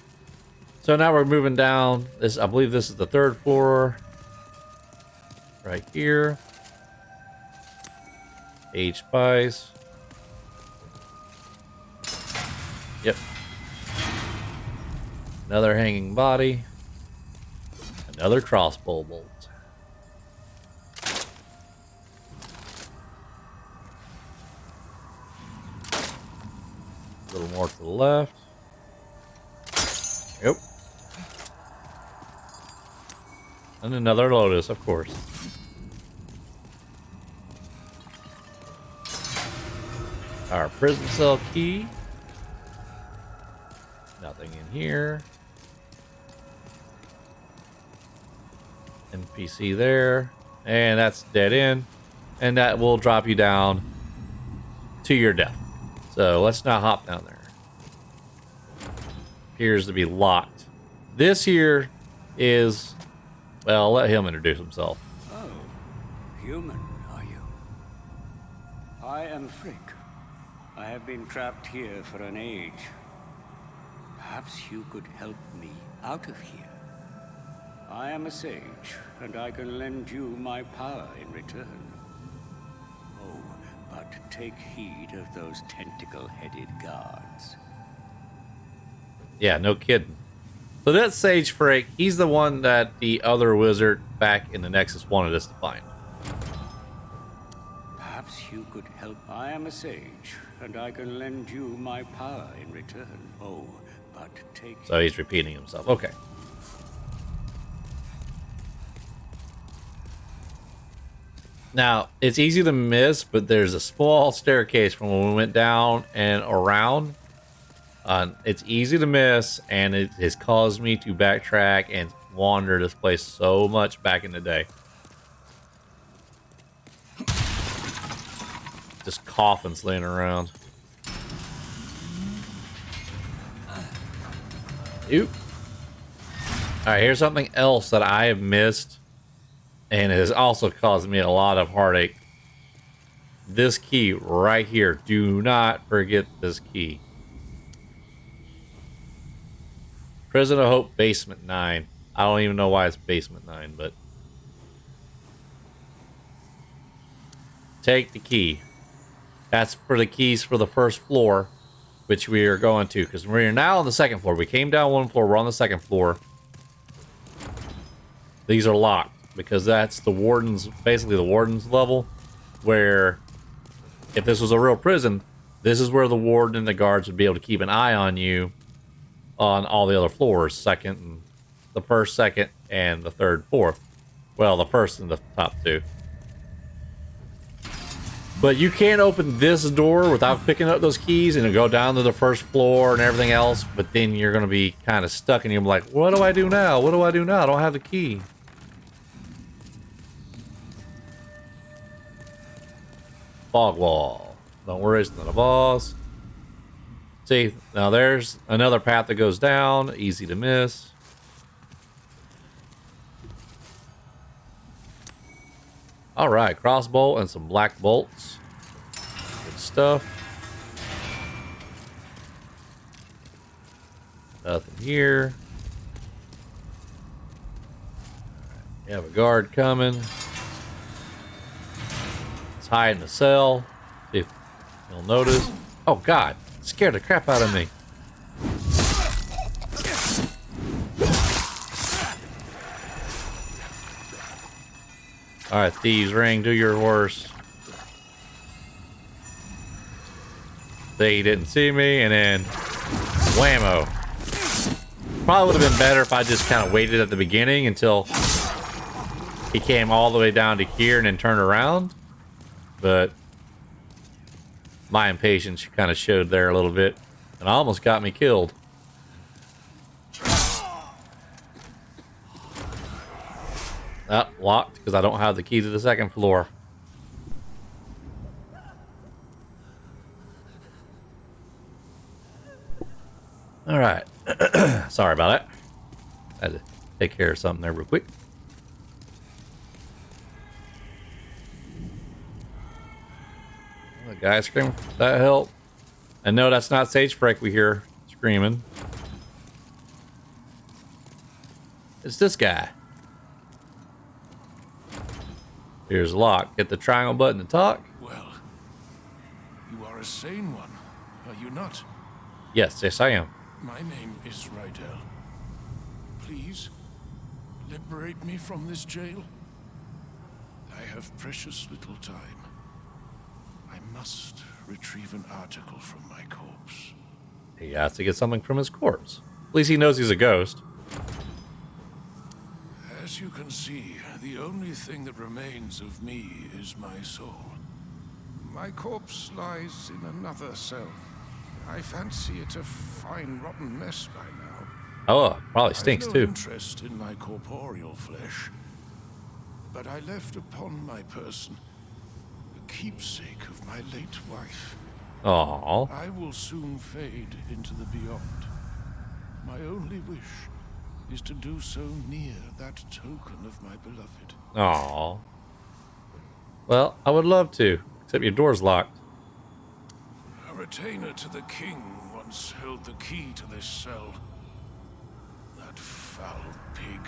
So now we're moving down. This, I believe this is the 3rd floor. Right here. Age spice. Yep. Another hanging body. Another crossbow bolt. A little more to the left. Yep. And another Lotus, of course. Our prison cell key. Nothing in here. NPC there. And that's dead end. And that will drop you down to your death. So let's not hop down there. Appears to be locked. This here is... Well, I'll let him introduce himself. Oh, human, are you? I am Frick. I have been trapped here for an age. Perhaps you could help me out of here. I am a sage, and I can lend you my power in return. Oh, but take heed of those tentacle-headed guards. Yeah, no kidding. So that's Sage Frake. He's the one that the other wizard back in the Nexus wanted us to find. Perhaps you could help. I am a sage, and I can lend you my power in return. Oh, but take... So he's repeating himself. Okay. Now, it's easy to miss, but there's a small staircase from when we went down and around. It's easy to miss, and it has caused me to backtrack and wander this place so much back in the day. Just coffins laying around. Oop. Alright, here's something else that I have missed. And it has also caused me a lot of heartache. This key right here. Do not forget this key. Prison of Hope, Basement 9. I don't even know why it's Basement 9, but... Take the key. That's for the keys for the first floor, which we are going to, because we're now on the second floor. We came down one floor, we're on the second floor. These are locked, because that's the warden's, basically the warden's level, where if this was a real prison, this is where the warden and the guards would be able to keep an eye on you on all the other floors, the first, second, and the third, fourth. Well, the first and the top two. But you can't open this door without picking up those keys and go down to the first floor and everything else, but then you're going to be kind of stuck and you're like, what do I do now? What do I do now? I don't have the key. Fog wall. Don't worry, it's not a boss. See, now there's another path that goes down. Easy to miss. All right, crossbow and some black bolts. Good stuff. Nothing here. You have a guard coming. Let's hide in the cell. See if you'll notice. Oh God, scared the crap out of me. All right, thieves ring, do your horse. They didn't see me, and then whammo. Probably would have been better if I just kind of waited at the beginning until he came all the way down to here and then turned around. But my impatience kind of showed there a little bit, and almost got me killed. Oh, locked because I don't have the key to the second floor. All right. Sorry about that. Had to take care of something there real quick. The guy screaming. That helped. And no, that's not Sage Freak we hear screaming. It's this guy. Here's lock. Hit the triangle button to talk. Well, you are a sane one, are you not? Yes, yes I am. My name is Rydell. Please, liberate me from this jail. I have precious little time. I must retrieve an article from my corpse. He has to get something from his corpse. At least he knows he's a ghost. As you can see, the only thing that remains of me is my soul. My corpse lies in another cell. I fancy it a fine, rotten mess by now. Oh, probably stinks I've too. no interest in my corporeal flesh, but I left upon my person a keepsake of my late wife. Aww. I will soon fade into the beyond. My only wish is to do so near that token of my beloved. Aww. Well, I would love to, except your door's locked. A retainer to the king once held the key to this cell. That foul pig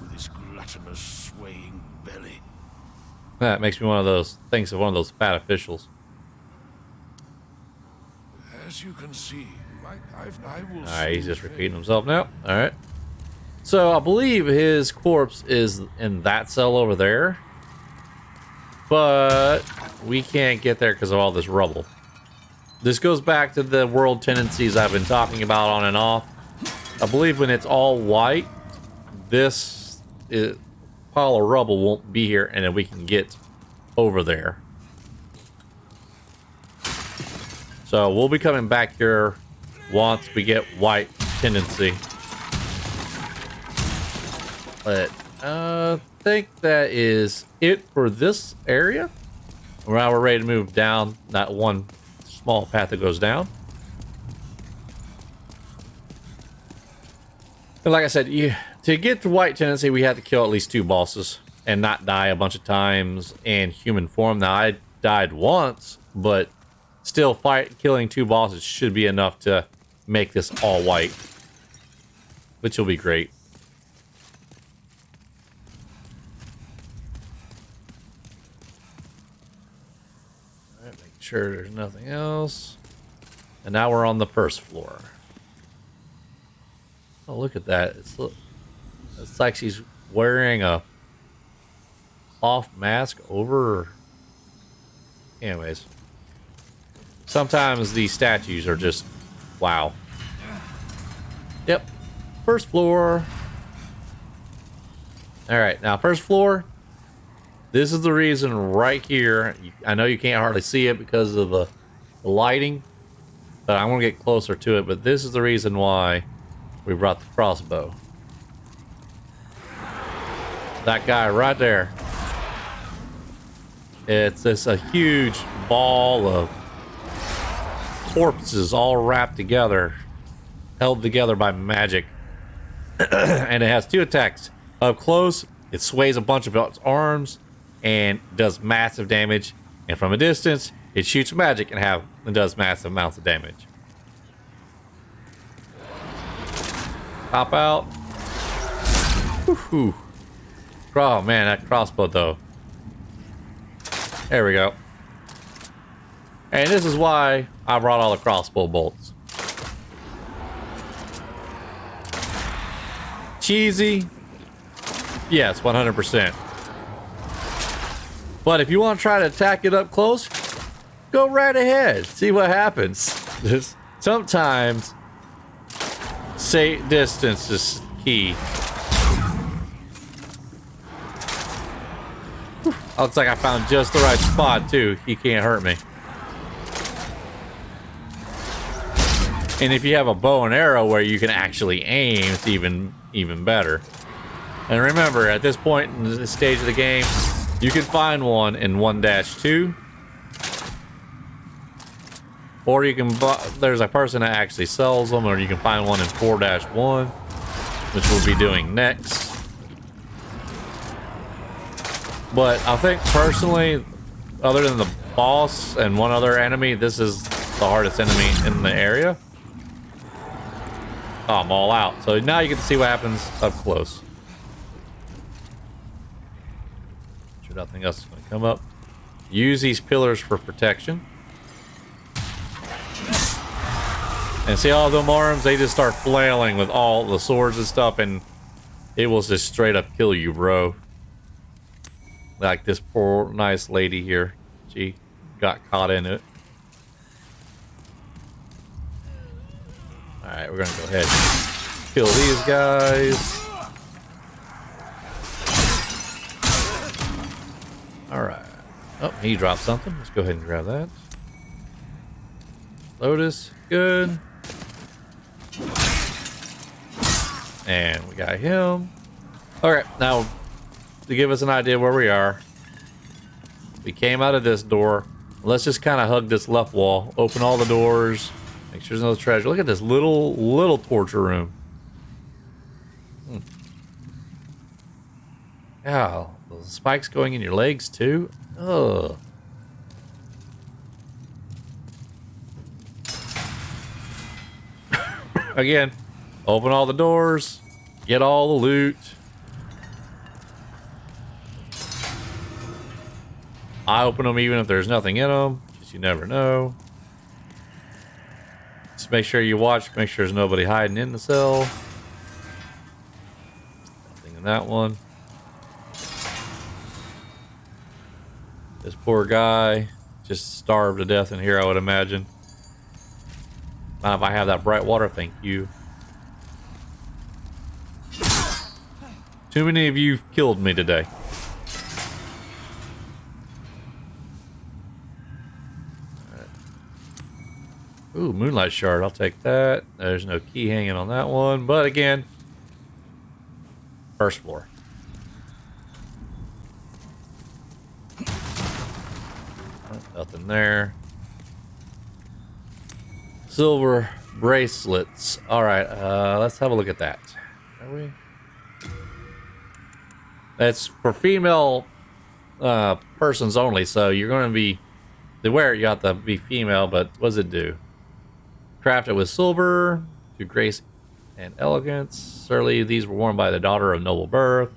with his gluttonous, swaying belly. That makes me one of those, thinks of one of those fat officials. As you can see, I will. Alright, he's just repeating himself now. Alright. So I believe his corpse is in that cell over there. But we can't get there because of all this rubble. This goes back to the world tendencies I've been talking about on and off. I believe when it's all white, this pile of rubble won't be here and then we can get over there. So we'll be coming back here once we get white tendency. But I think that is it for this area. Now we're ready to move down that one small path that goes down. And like I said, to get to White Tendency, we had to kill at least 2 bosses and not die a bunch of times in human form. Now, I died once, but still killing 2 bosses should be enough to make this all white, which will be great. All right, make sure there's nothing else. And now we're on the first floor. Oh, look at that. It's like she's wearing a off mask over. Anyways. Sometimes these statues are just wow. Yep. First floor. Alright, now first floor. This is the reason right here. I know you can't hardly see it because of the lighting. But I'm going to get closer to it. But this is the reason why we brought the crossbow. That guy right there. It's just a huge ball of corpses all wrapped together, held together by magic. And it has 2 attacks. Up close, it sways a bunch of its arms and does massive damage. And from a distance, it shoots magic and does massive amounts of damage. Pop out. Woohoo. Oh man, that crossbow though. There we go. And this is why I brought all the crossbow bolts. Cheesy? Yes, 100%. But if you want to try to attack it up close, go right ahead. See what happens. Sometimes distance is key. Looks like I found just the right spot too. He can't hurt me. And if you have a bow and arrow where you can actually aim, it's even better. And remember, at this point in this stage of the game, you can find one in 1-2. Or you can there's a person that actually sells them, or you can find one in 4-1, which we'll be doing next. But I think personally, other than the boss and one other enemy, this is the hardest enemy in the area. Oh, I'm all out. So now you get to see what happens up close. Sure nothing else is going to come up. Use these pillars for protection. And see all them arms? They just start flailing with all the swords and stuff, and it will just straight up kill you, bro. Like this poor nice lady here. She got caught in it. Alright, we're gonna go ahead and kill these guys. Alright. Oh, he dropped something. Let's go ahead and grab that. Lotus, good. And we got him. Okay, now to give us an idea where we are, we came out of this door. Let's just kind of hug this left wall, open all the doors, make sure there's no treasure. Look at this little torture room. Yeah, those spikes going in your legs too. Ugh. Again, open all the doors, get all the loot. I open them even if there's nothing in them, because you never know. Just make sure you watch, make sure there's nobody hiding in the cell. Nothing in that one. This poor guy just starved to death in here, I would imagine. Not if I have that bright water, thank you. Too many of you killed me today. Right. Ooh, moonlight shard, I'll take that. There's no key hanging on that one, but again, first floor. Nothing there. Silver bracelets. All right, let's have a look at that. Are we? That's for female persons only, so you're going to be... To wear it, you have to be female, but what does it do? Crafted with silver, to grace and elegance. Certainly, these were worn by the daughter of noble birth.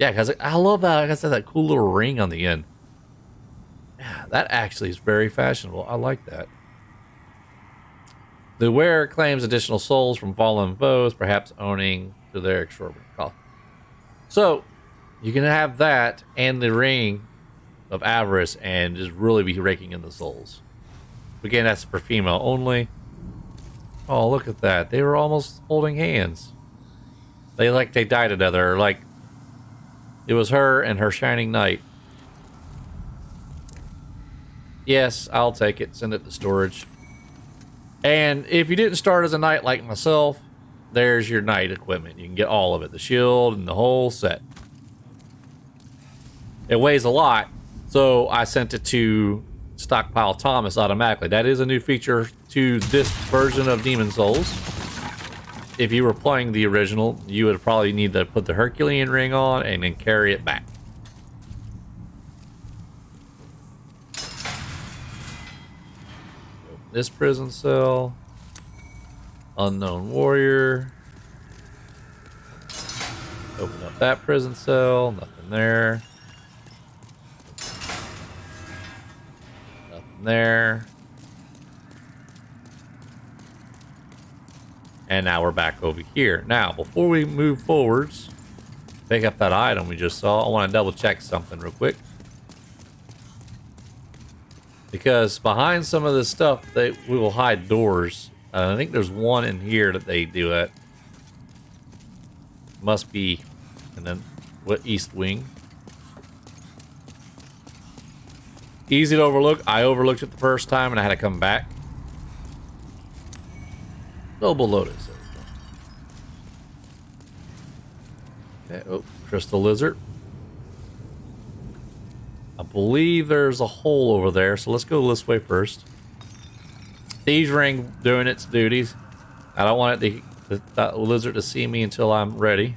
Yeah, because I love that. I guess that cool little ring on the end. Yeah, that actually is very fashionable. I like that. The wearer claims additional souls from fallen foes, perhaps owning to their exorbitant cost. So, you can have that and the ring of avarice and just really be raking in the souls. Again, that's for female only. Oh, look at that. They were almost holding hands. They died together. Like, it was her and her shining knight. Yes, I'll take it. Send it to storage. And if you didn't start as a knight like myself, there's your knight equipment. You can get all of it. The shield and the whole set. It weighs a lot, so I sent it to Stockpile Thomas automatically. That is a new feature to this version of Demon Souls. If you were playing the original, you would probably need to put the Herculean ring on and then carry it back. This prison cell. Unknown warrior. Open up that prison cell. Nothing there. Nothing there. And now we're back over here. Now, before we move forwards, pick up that item we just saw, I want to double check something real quick. Because behind some of this stuff, we will hide doors. I think there's one in here that they do it. Must be in the east wing. Easy to overlook. I overlooked it the first time and I had to come back. Noble Lotus. Okay, oh, Crystal Lizard. I believe there's a hole over there, so let's go this way first. Thieves Ring doing its duties. I don't want that lizard to see me until I'm ready.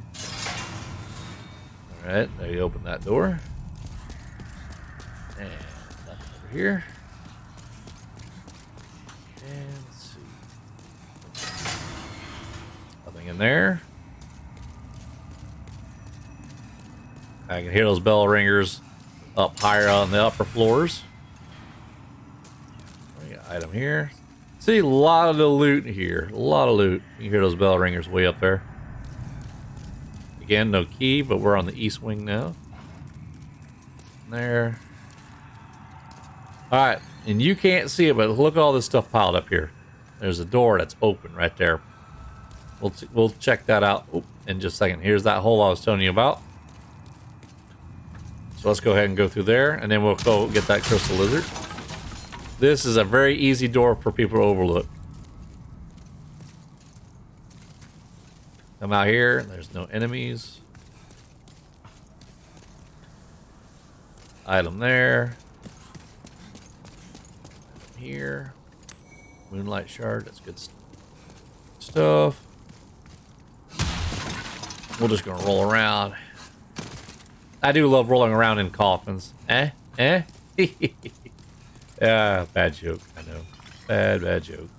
Alright, there you open that door. And nothing over here. And let's see. Nothing in there. I can hear those bell ringers up higher on the upper floors. We got an item here. See, a lot of the loot here. A lot of loot. You can hear those bell ringers way up there. Again, no key, but we're on the east wing now. There. Alright, and you can't see it, but look at all this stuff piled up here. There's a door that's open right there. We'll check that out in just a second. Here's that hole I was telling you about. So let's go ahead and go through there, and then we'll go get that crystal lizard. This is a very easy door for people to overlook. Come out here, there's no enemies. Item there. Here. Moonlight shard, that's good stuff. We're just gonna roll around. I do love rolling around in coffins. Eh? Yeah, bad joke, I know. Bad joke.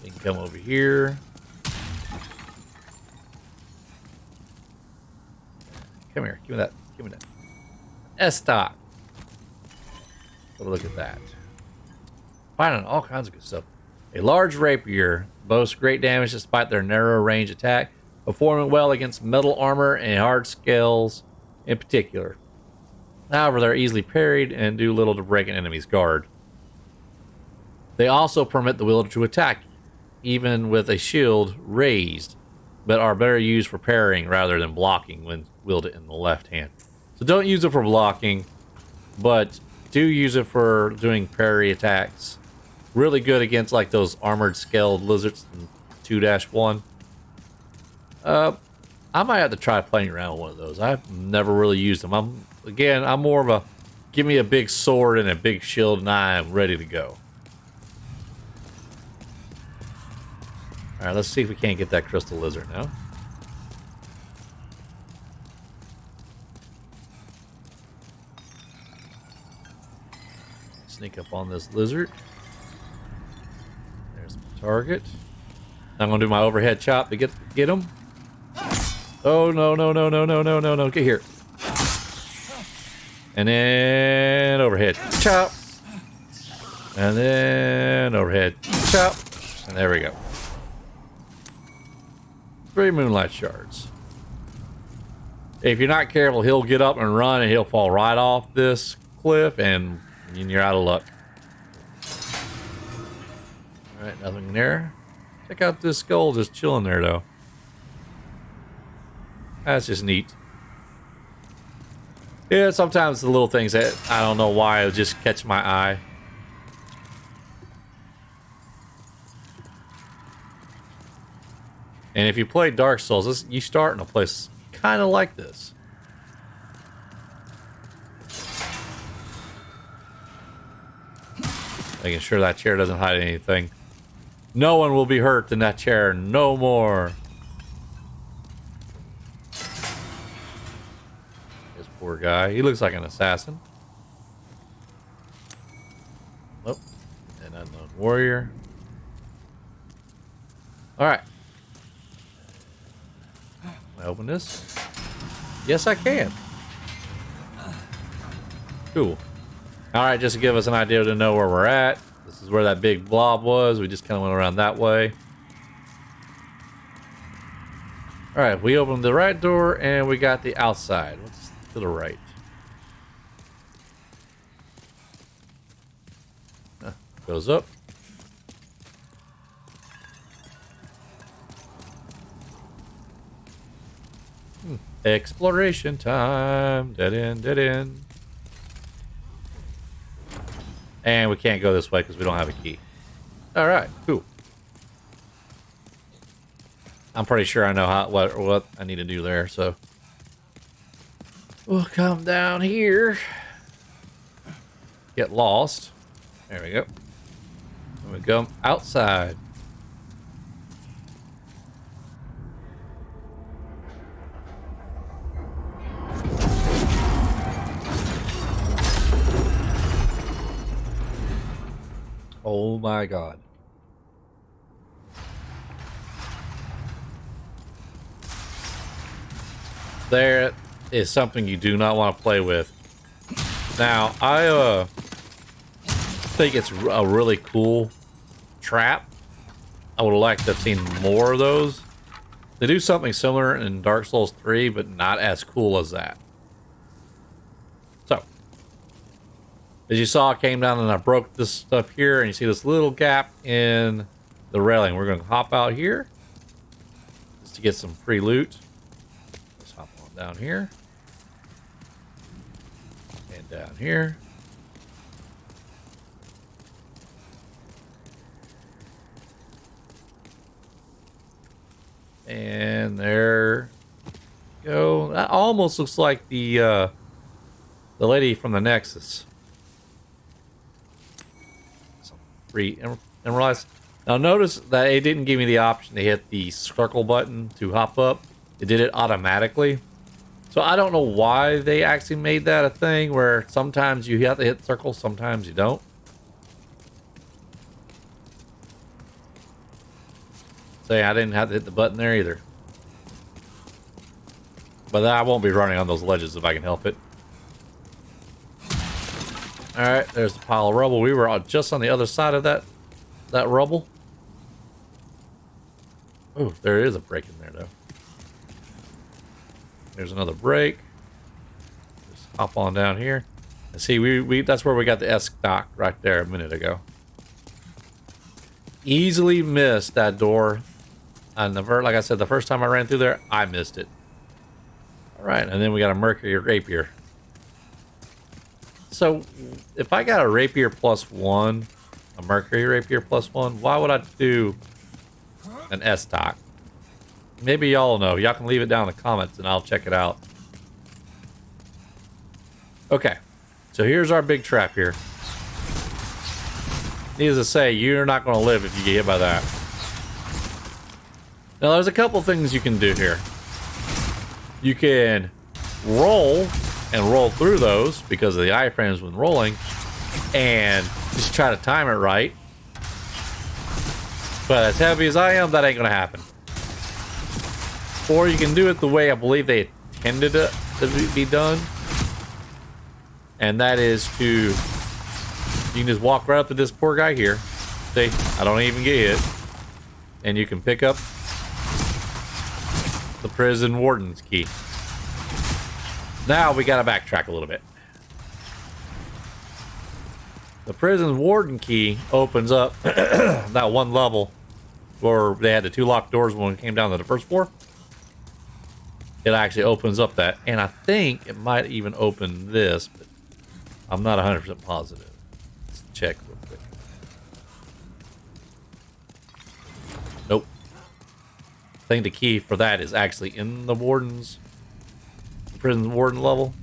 You can come over here. Come here, give me that. S-Stock. Have a look at that. Finding all kinds of good stuff. A large rapier boasts great damage despite their narrow range attack, performing well against metal armor and hard scales in particular. However, they're easily parried and do little to break an enemy's guard. They also permit the wielder to attack, even with a shield raised, but are better used for parrying rather than blocking when wielded in the left hand. So don't use it for blocking, but do use it for doing parry attacks. Really good against like those armored scaled lizards in 2-1. I might have to try playing around with one of those. I've never really used them. I'm more of a give me a big sword and a big shield and I'm ready to go. All right, let's see if we can't get that crystal lizard now. Sneak up on this lizard. There's my target. I'm gonna do my overhead chop to get him. Oh no no no no no no no no! Get here. And then overhead chop. And then overhead chop. And there we go. 3 moonlight shards. If you're not careful, he'll get up and run and he'll fall right off this cliff and you're out of luck. Alright, nothing there. Check out this skull just chilling there though. That's just neat. Yeah, sometimes the little things that I don't know why it'll just catch my eye. And if you play Dark Souls, you start in a place kind of like this. Making sure that chair doesn't hide anything. No one will be hurt in that chair. No more. This poor guy. He looks like an assassin. Oh, an unknown warrior. Alright. Can I open this? Yes, I can. Cool. Alright, just to give us an idea to know where we're at. This is where that big blob was. We just kind of went around that way. Alright, we opened the right door and we got the outside. What's to the right? Goes up. Exploration time. Dead end, dead end. And we can't go this way because we don't have a key. Alright, cool. I'm pretty sure I know what I need to do there, so we'll come down here. Get lost. There we go. And we go outside. Oh my god. There is something you do not want to play with. Now, I think it's a really cool trap. I would like to have seen more of those. They do something similar in Dark Souls 3, but not as cool as that. So, as you saw, I came down and I broke this stuff here, and you see this little gap in the railing. We're going to hop out here just to get some free loot. Let's hop on down here. And down here. And there you go. That almost looks like the lady from the Nexus. Some free emeralds. Now notice that it didn't give me the option to hit the circle button to hop up. It did it automatically. So I don't know why they actually made that a thing where sometimes you have to hit circle, sometimes you don't. Say I didn't have to hit the button there either. But I won't be running on those ledges if I can help it. Alright, there's the pile of rubble. We were just on the other side of that rubble. Oh, there is a break in there though. There's another break. Just hop on down here. And see, we that's where we got the S knock right there a minute ago. Easily missed that door. And like I said, the first time I ran through there, I missed it. Alright, and then we got a Mercury Rapier. So, if I got a Rapier +1, a Mercury Rapier +1, why would I do an S-Stock? Maybe y'all know. Y'all can leave it down in the comments and I'll check it out. Okay, so here's our big trap here. Needless to say, you're not going to live if you get hit by that. Now, there's a couple things you can do here. You can roll and roll through those because of the iframes when rolling, and just try to time it right. But as heavy as I am, that ain't gonna happen. Or you can do it the way I believe they intended it to be done, and that is to, you can just walk right up to this poor guy here. See, I don't even get hit, and you can pick up the prison warden's key. Now we gotta backtrack a little bit. The prison warden key opens up that one level where they had the 2 locked doors when it came down to the first floor. It actually opens up that, and I think it might even open this, but I'm not 100% positive. Let's check real quick. Nope. I think the key for that is actually in the prison warden level.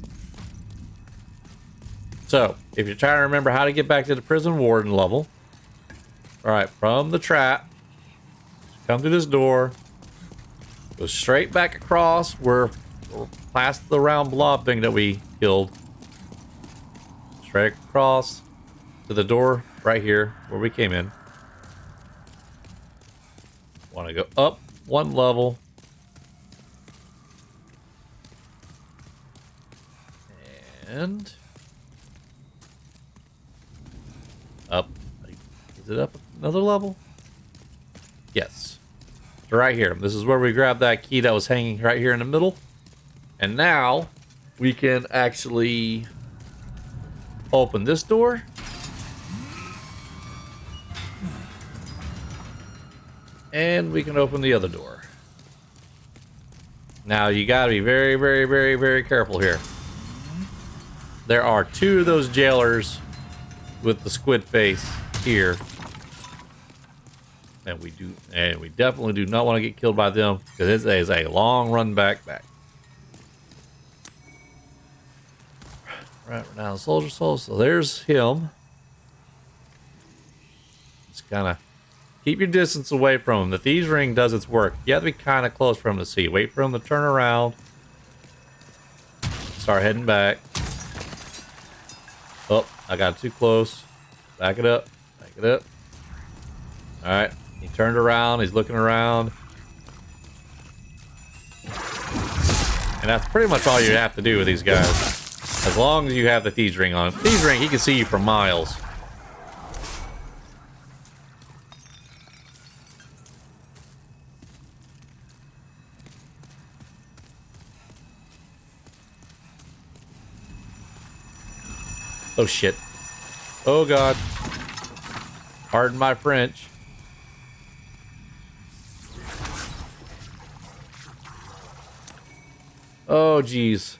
So, if you're trying to remember how to get back to the prison warden level, all right, from the trap, come through this door, go straight back across where, past the round blob thing that we killed, straight across to the door right here where we came in. Want to go up 1 level. And up. Is it up another level? Yes. So right here. This is where we grabbed that key that was hanging right here in the middle. And now we can actually open this door. And we can open the other door. Now you gotta be very, very, very, very careful here. There are 2 of those jailers with the squid face here. And we definitely do not want to get killed by them because it is a long run back. Right now, soldier soul. So there's him. Just kind of keep your distance away from him. The thieves ring does its work. You have to be kind of close for him to see. Wait for him to turn around. Start heading back. Oh, I got too close. Back it up. Back it up. All right. He turned around. He's looking around. And that's pretty much all you have to do with these guys. As long as you have the thieves ring on. Thieves ring, he can see you for miles. Oh shit. Oh god. Pardon my French. Oh geez.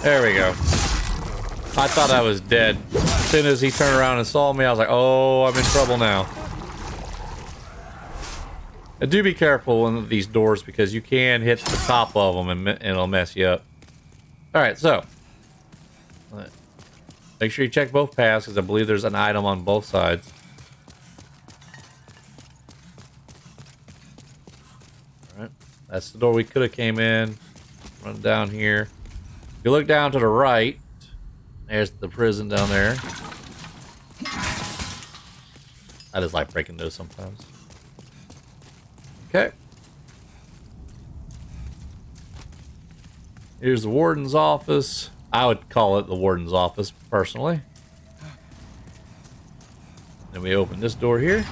There we go. I thought I was dead. As soon as he turned around and saw me, I was like, oh, I'm in trouble now. And do be careful with these doors because you can hit the top of them and it'll mess you up. Alright, so. Make sure you check both paths because I believe there's an item on both sides. Alright, that's the door we could have came in. Run down here. If you look down to the right, there's the prison down there. I just like breaking those sometimes. Okay. Here's the warden's office. I would call it the warden's office, personally. Then we open this door here.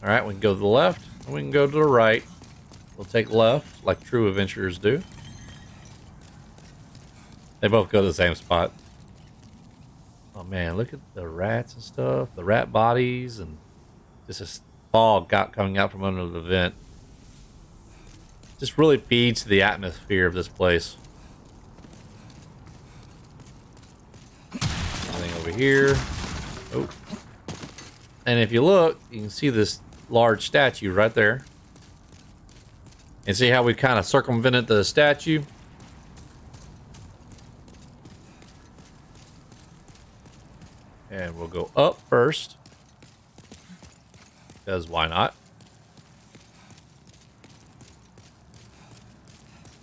Alright, we can go to the left, and we can go to the right. We'll take left, like true adventurers do. They both go to the same spot. Oh man, look at the rats and stuff. The rat bodies and just a fog coming out from under the vent. Just really feeds to the atmosphere of this place. Anything over here? Oh. And if you look, you can see this large statue right there. And see how we kind of circumvented the statue? And we'll go up first. Because why not?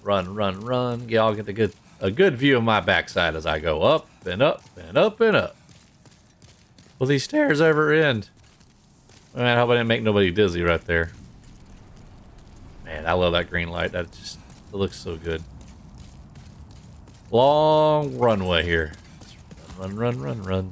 Run, run, run. Y'all get a good view of my backside as I go up and up and up and up. Will these stairs ever end? Man, I hope I didn't make nobody dizzy right there. Man, I love that green light. It looks so good. Long runway here. Run, run, run, run.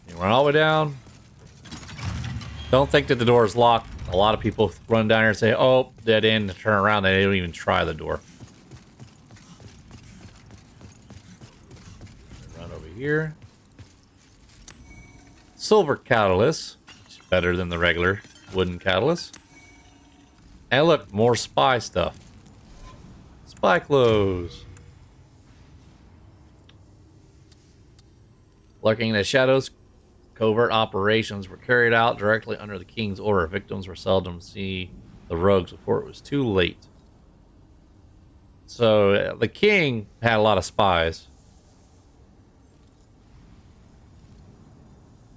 You run all the way down. Don't think that the door is locked. A lot of people run down here and say, oh, dead end, and turn around. They don't even try the door. Run over here. Silver catalyst, which is better than the regular wooden catalyst. And look, more spy stuff. Spy clothes. Lurking in the shadows, covert operations were carried out directly under the king's order. Victims were seldom see the rogues before it was too late. So the king had a lot of spies.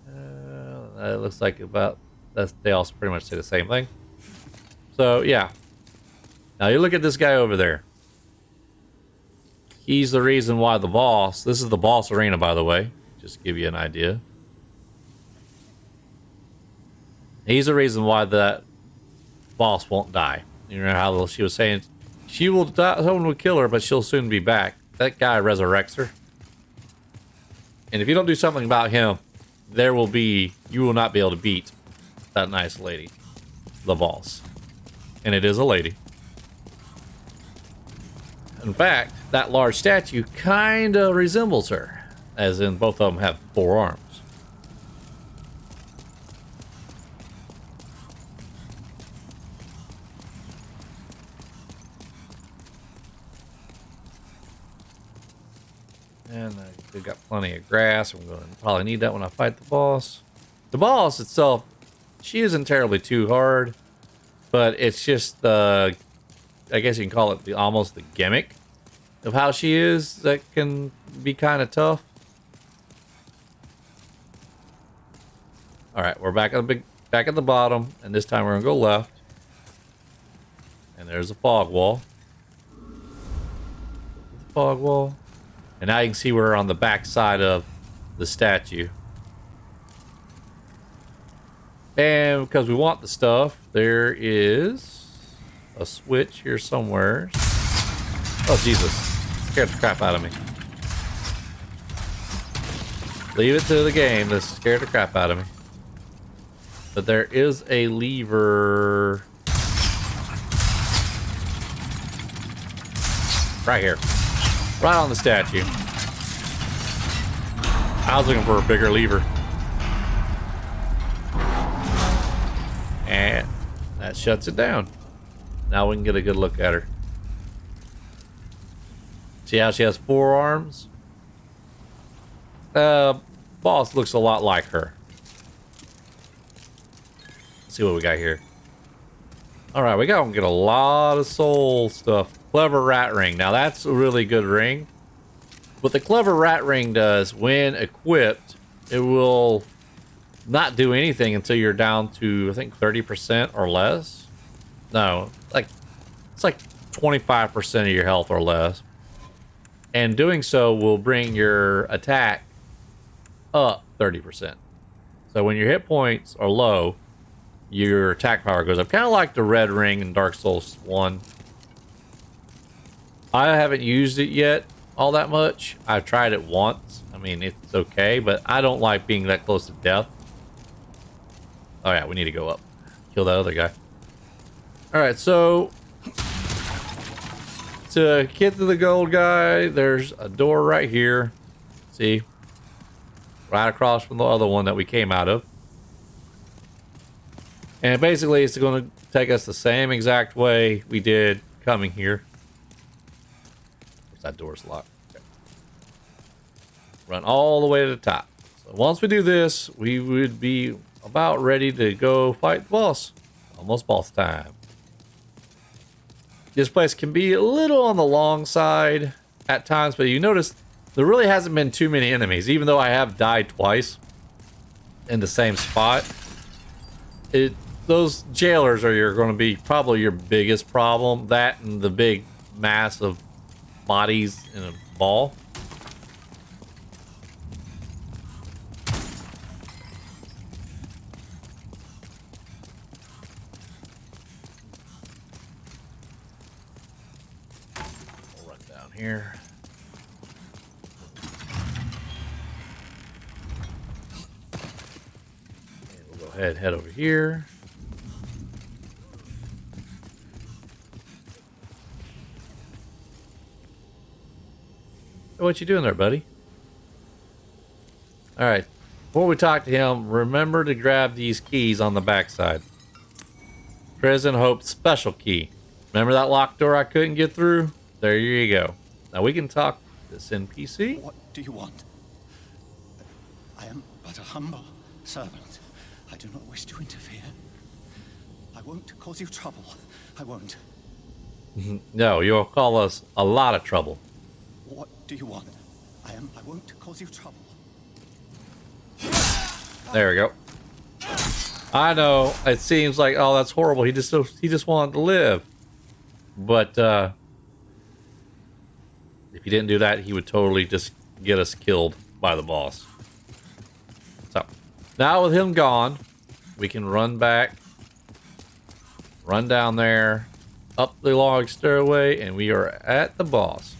It looks like they all pretty much say the same thing. So yeah. Now you look at this guy over there. He's the reason why the boss. This is the boss arena, by the way. Just to give you an idea. He's the reason why that boss won't die. You know how she was saying she will die, someone will kill her, but she'll soon be back. That guy resurrects her. And if you don't do something about him, you will not be able to beat that nice lady, the boss. And it is a lady. In fact, that large statue kind of resembles her, as in both of them have 4 arms. And we've got plenty of grass. I'm going to probably need that when I fight the boss. The boss itself, she isn't terribly too hard, but it's just I guess you can call it almost the gimmick of how she is that can be kind of tough. All right, we're back at the bottom, and this time we're gonna go left. And there's a fog wall. Fog wall. And now you can see we're on the back side of the statue. And because we want the stuff, there is a switch here somewhere. Oh, Jesus. Scared the crap out of me. Leave it to the game. This scared the crap out of me. But there is a lever right here. Right on the statue. I was looking for a bigger lever. And that shuts it down. Now we can get a good look at her. See how she has 4 arms? Boss looks a lot like her. Let's see what we got here. Alright, we got to get a lot of soul stuff. Clever rat ring. Now that's a really good ring. What the clever rat ring does, when equipped, it will not do anything until you're down to, I think, 30% or less. No, it's like 25% of your health or less. And doing so will bring your attack up 30%. So when your hit points are low, your attack power goes up. Kind of like the red ring in Dark Souls 1. I haven't used it yet all that much. I've tried it once. I mean, it's okay, but I don't like being that close to death. Oh yeah, we need to go up. Kill that other guy. Alright, so to get to the gold guy, there's a door right here. See? Right across from the other one that we came out of. And basically, it's going to take us the same exact way we did coming here. That door's locked. Okay. Run all the way to the top. So once we do this, we would be about ready to go fight the boss. Almost boss time. This place can be a little on the long side at times, but you notice there really hasn't been too many enemies, even though I have died twice in the same spot. Those jailers are going to be probably your biggest problem. That and the big mass of bodies in a ball. We'll run down here. And we'll go ahead and head over here. What you doing there, buddy? All right. Before we talk to him, remember to grab these keys on the backside. Prison Hope special key. Remember that locked door I couldn't get through? There you go. Now we can talk to this NPC. What do you want? I am but a humble servant. I do not wish to interfere. I won't cause you trouble. I won't. No, you'll call us a lot of trouble. What do you want? I won't cause you trouble. There we go. I know it seems like, oh, that's horrible. He just wanted to live, but if he didn't do that, he would totally just get us killed by the boss. So now with him gone, we can run back, run down there, up the log stairway, and we are at the boss.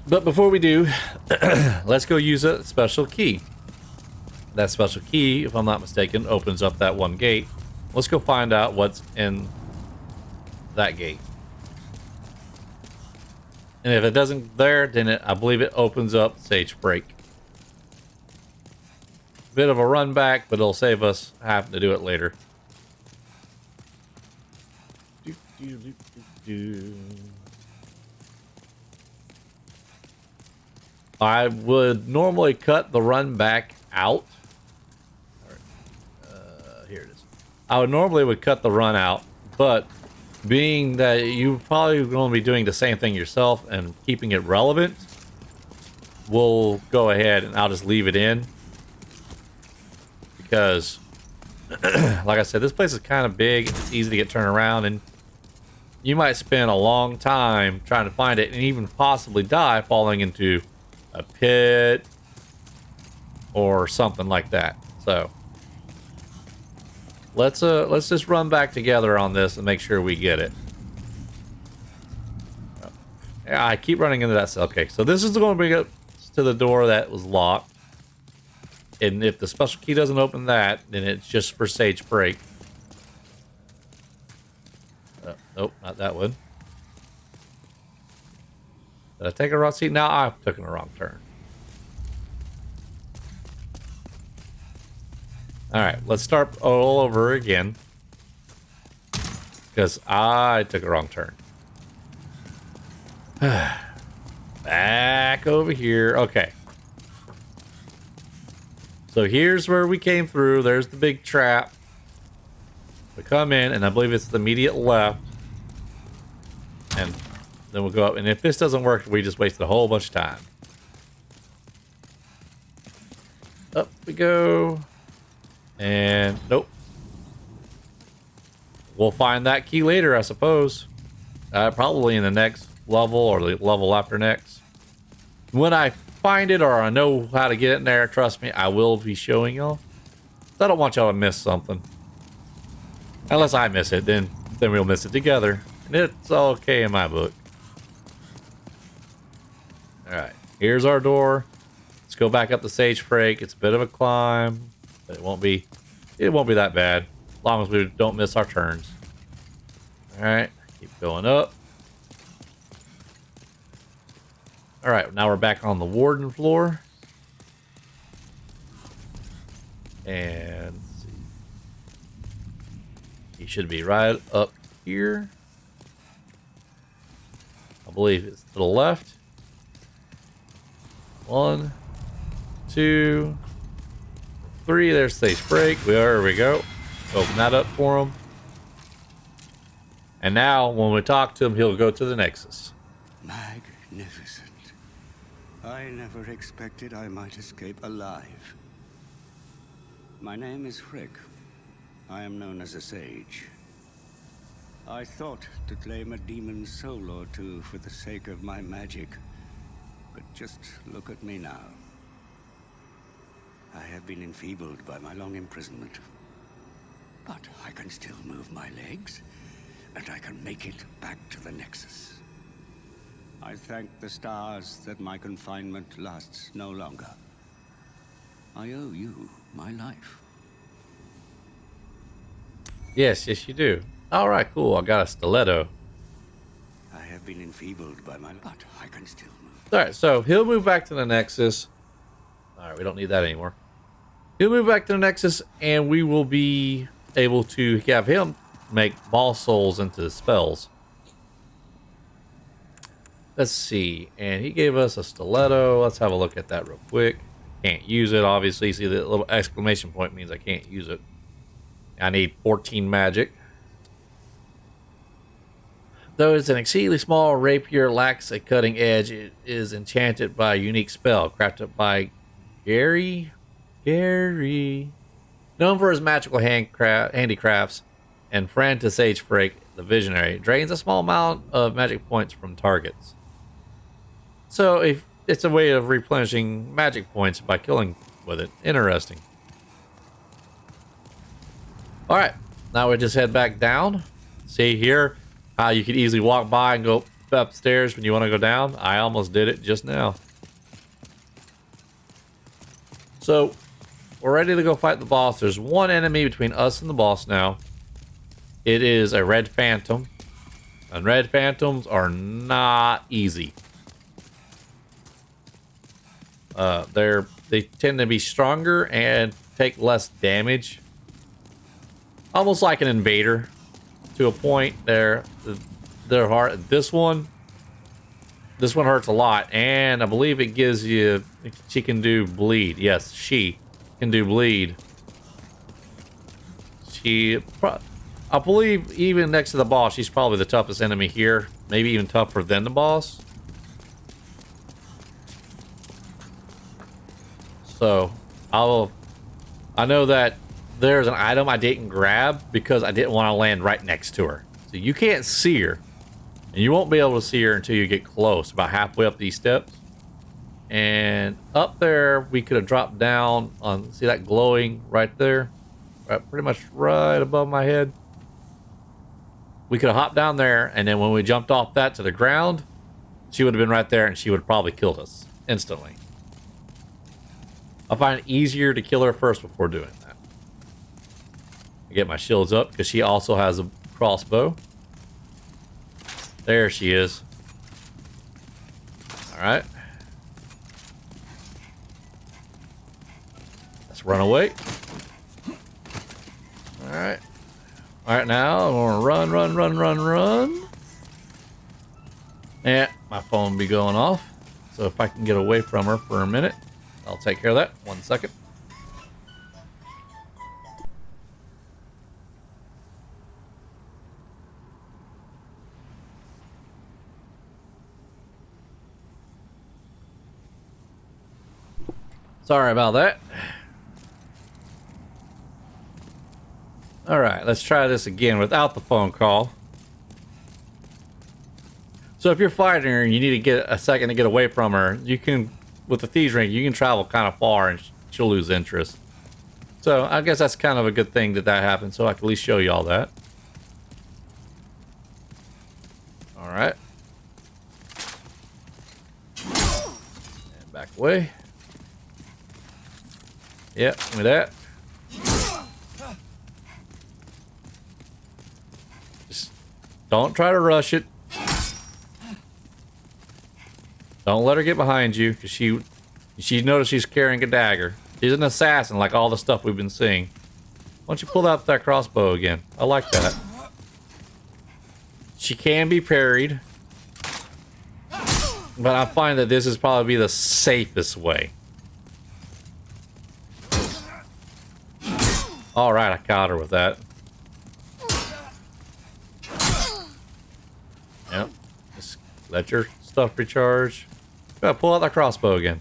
But before we do, let's go use a special key. That special key, if I'm not mistaken, opens up that one gate. Let's go find out what's in that gate. And if it doesn't there, then I believe it opens up Sage Break. Bit of a run back, but it'll save us having to do it later. I would normally cut the run back out. Here it is. I would normally cut the run out, but being that you're probably going to be doing the same thing yourself and keeping it relevant, we'll go ahead and I'll just leave it in. Because, like I said, this place is kind of big. It's easy to get turned around, and you might spend a long time trying to find it and even possibly die falling into a pit or something like that. So let's just run back together on this and make sure we get it. Yeah, I keep running into that cell. Okay, so this is going to bring us to the door that was locked, and if the special key doesn't open that, then it's just for Sage Break. Nope, not that one. Did I take a wrong seat? Now I've taken a wrong turn. Alright, let's start all over again. Because I took a wrong turn. Back over here. Okay. So here's where we came through. There's the big trap. We come in, and I believe it's the immediate left. And then we'll go up. And if this doesn't work, we just wasted a whole bunch of time. Up we go. And nope. We'll find that key later, I suppose. Probably in the next level or the level after next. When I find it or I know how to get in there, trust me, I will be showing y'all. I don't want y'all to miss something. Unless I miss it, then we'll miss it together. And it's okay in my book. Alright, here's our door. Let's go back up the Sage Break. It's a bit of a climb, but it won't be that bad. As long as we don't miss our turns. Alright, keep going up. Alright, now we're back on the Warden floor. And let's see. He should be right up here. I believe it's to the left. 1, 2, 3. There's stage break. There we go. Open that up for him. And now, when we talk to him, he'll go to the Nexus. Magnificent. I never expected I might escape alive. My name is Frick. I am known as a sage. I thought to claim a demon's soul or two for the sake of my magic. But just look at me now. I have been enfeebled by my long imprisonment. But I can still move my legs, and I can make it back to the Nexus. I thank the stars that my confinement lasts no longer. I owe you my life. Yes, you do. Alright, cool. I got a stiletto. I have been enfeebled by my... But I can still move. Alright, so he'll move back to the Nexus. Alright, we don't need that anymore. He'll move back to the Nexus, and we will be able to have him make ball souls into spells. Let's see. And he gave us a stiletto. Let's have a look at that real quick. Can't use it, obviously. See, the little exclamation point means I can't use it. I need 14 magic. Though it's an exceedingly small rapier, lacks a cutting edge, it is enchanted by a unique spell crafted by Gary. Known for his magical handicrafts and friend to Sage Frick, the Visionary, drains a small amount of magic points from targets. So if it's a way of replenishing magic points by killing with it. Interesting. Alright, now we just head back down. See here how you could easily walk by and go upstairs when you want to go down? I almost did it just now. So, we're ready to go fight the boss. There's one enemy between us and the boss now. It is a red phantom. And red phantoms are not easy. They tend to be stronger and take less damage. Almost like an invader to a point. They're hard. This one hurts a lot, and I believe it gives you. She can do bleed. Yes, she can do bleed. I believe even next to the boss, she's probably the toughest enemy here. Maybe even tougher than the boss. So, I know that there's an item I didn't grab because I didn't want to land right next to her. So you can't see her. And you won't be able to see her until you get close, about halfway up these steps. And up there, we could have dropped down on, see that glowing right there? Right, pretty much right above my head. We could have hopped down there, and then when we jumped off that to the ground, she would have been right there, and she would have probably killed us instantly. I find it easier to kill her first before doing that. I get my shields up, because she also has a crossbow. There she is. Alright. Let's run away. Alright. Alright, now I'm gonna run. And my phone will be going off. So if I can get away from her for a minute, I'll take care of that. 1 second. Sorry about that. Alright, let's try this again without the phone call. So if you're fighting her and you need to get a second to get away from her, you can, with the Thieves Ring, you can travel kind of far and she'll lose interest. So I guess that's kind of a good thing that happened, so I can at least show you all that. Alright. And back away. Yep, give me that. Just don't try to rush it. Don't let her get behind you, because she noticed she's carrying a dagger. She's an assassin, like all the stuff we've been seeing. Why don't you pull out that crossbow again? I like that. She can be parried. But I find that this is probably the safest way. All right, I caught her with that. Yep. Just let your stuff recharge. Go pull out that crossbow again.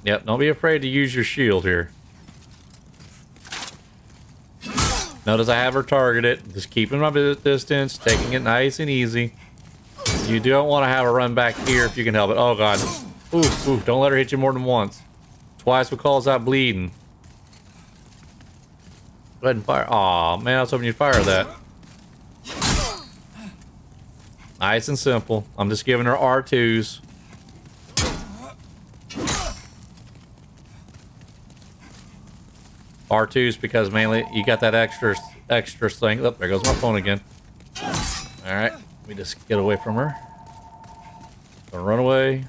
Yep, don't be afraid to use your shield here. Notice I have her targeted. Just keeping my distance, taking it nice and easy. You don't want to have her run back here if you can help it. Oh, God. Oof, oof. Don't let her hit you more than once. Twice would cause out bleeding. Go ahead and fire. Aw, man, I was hoping you'd fire that. Nice and simple. I'm just giving her R2s. R2s because mainly you got that extra thing. Oh, there goes my phone again. Alright, let me just get away from her. Gonna run away.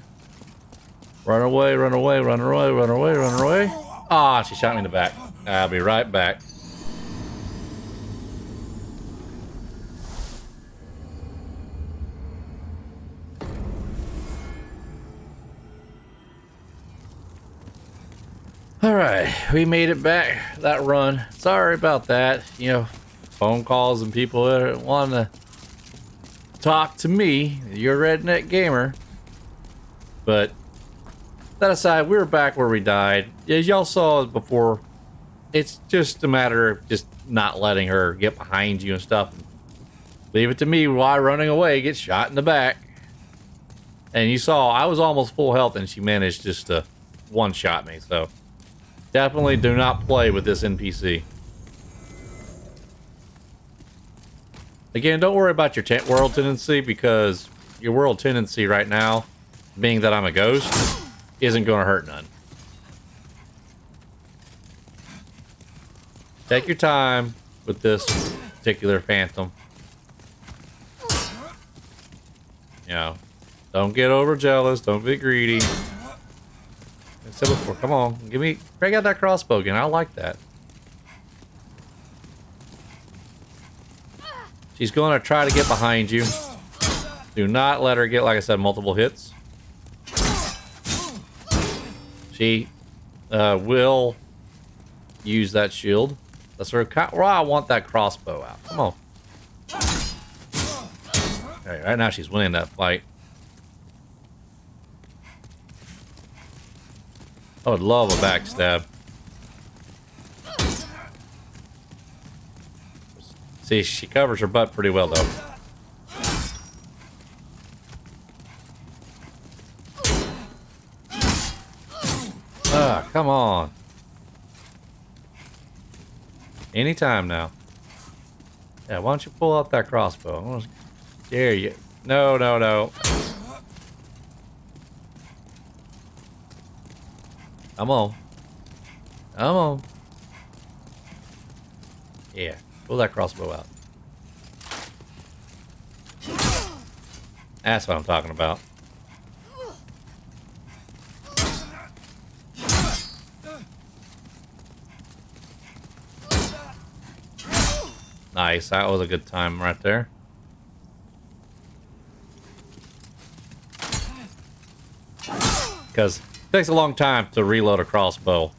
Run away, run away, run away, run away, run away. Ah, she shot me in the back. I'll be right back. Alright, we made it back that run. Sorry about that. You know, phone calls and people that want to talk to me. You're a redneck gamer. But that aside, we were back where we died. As y'all saw before, it's just a matter of just not letting her get behind you and stuff. Leave it to me while running away, get shot in the back. And you saw I was almost full health and she managed just to one-shot me, so definitely do not play with this NPC. Again, don't worry about your world tendency, because your world tendency right now, being that I'm a ghost, isn't going to hurt none. Take your time with this particular phantom. You know, don't get overjealous, don't be greedy. I said before, come on, break out that crossbow again. I like that. She's going to try to get behind you. Do not let her get, like I said, multiple hits. She will use that shield. That's where I want that crossbow out. Come on. Okay, right now she's winning that fight. I would love a backstab. See, she covers her butt pretty well, though. Ah, come on. Anytime now. Yeah, why don't you pull out that crossbow? Dare you. No, no, no. Come on. Come on. Yeah, pull that crossbow out. That's what I'm talking about. Nice, that was a good time right there. Because it takes a long time to reload a crossbow.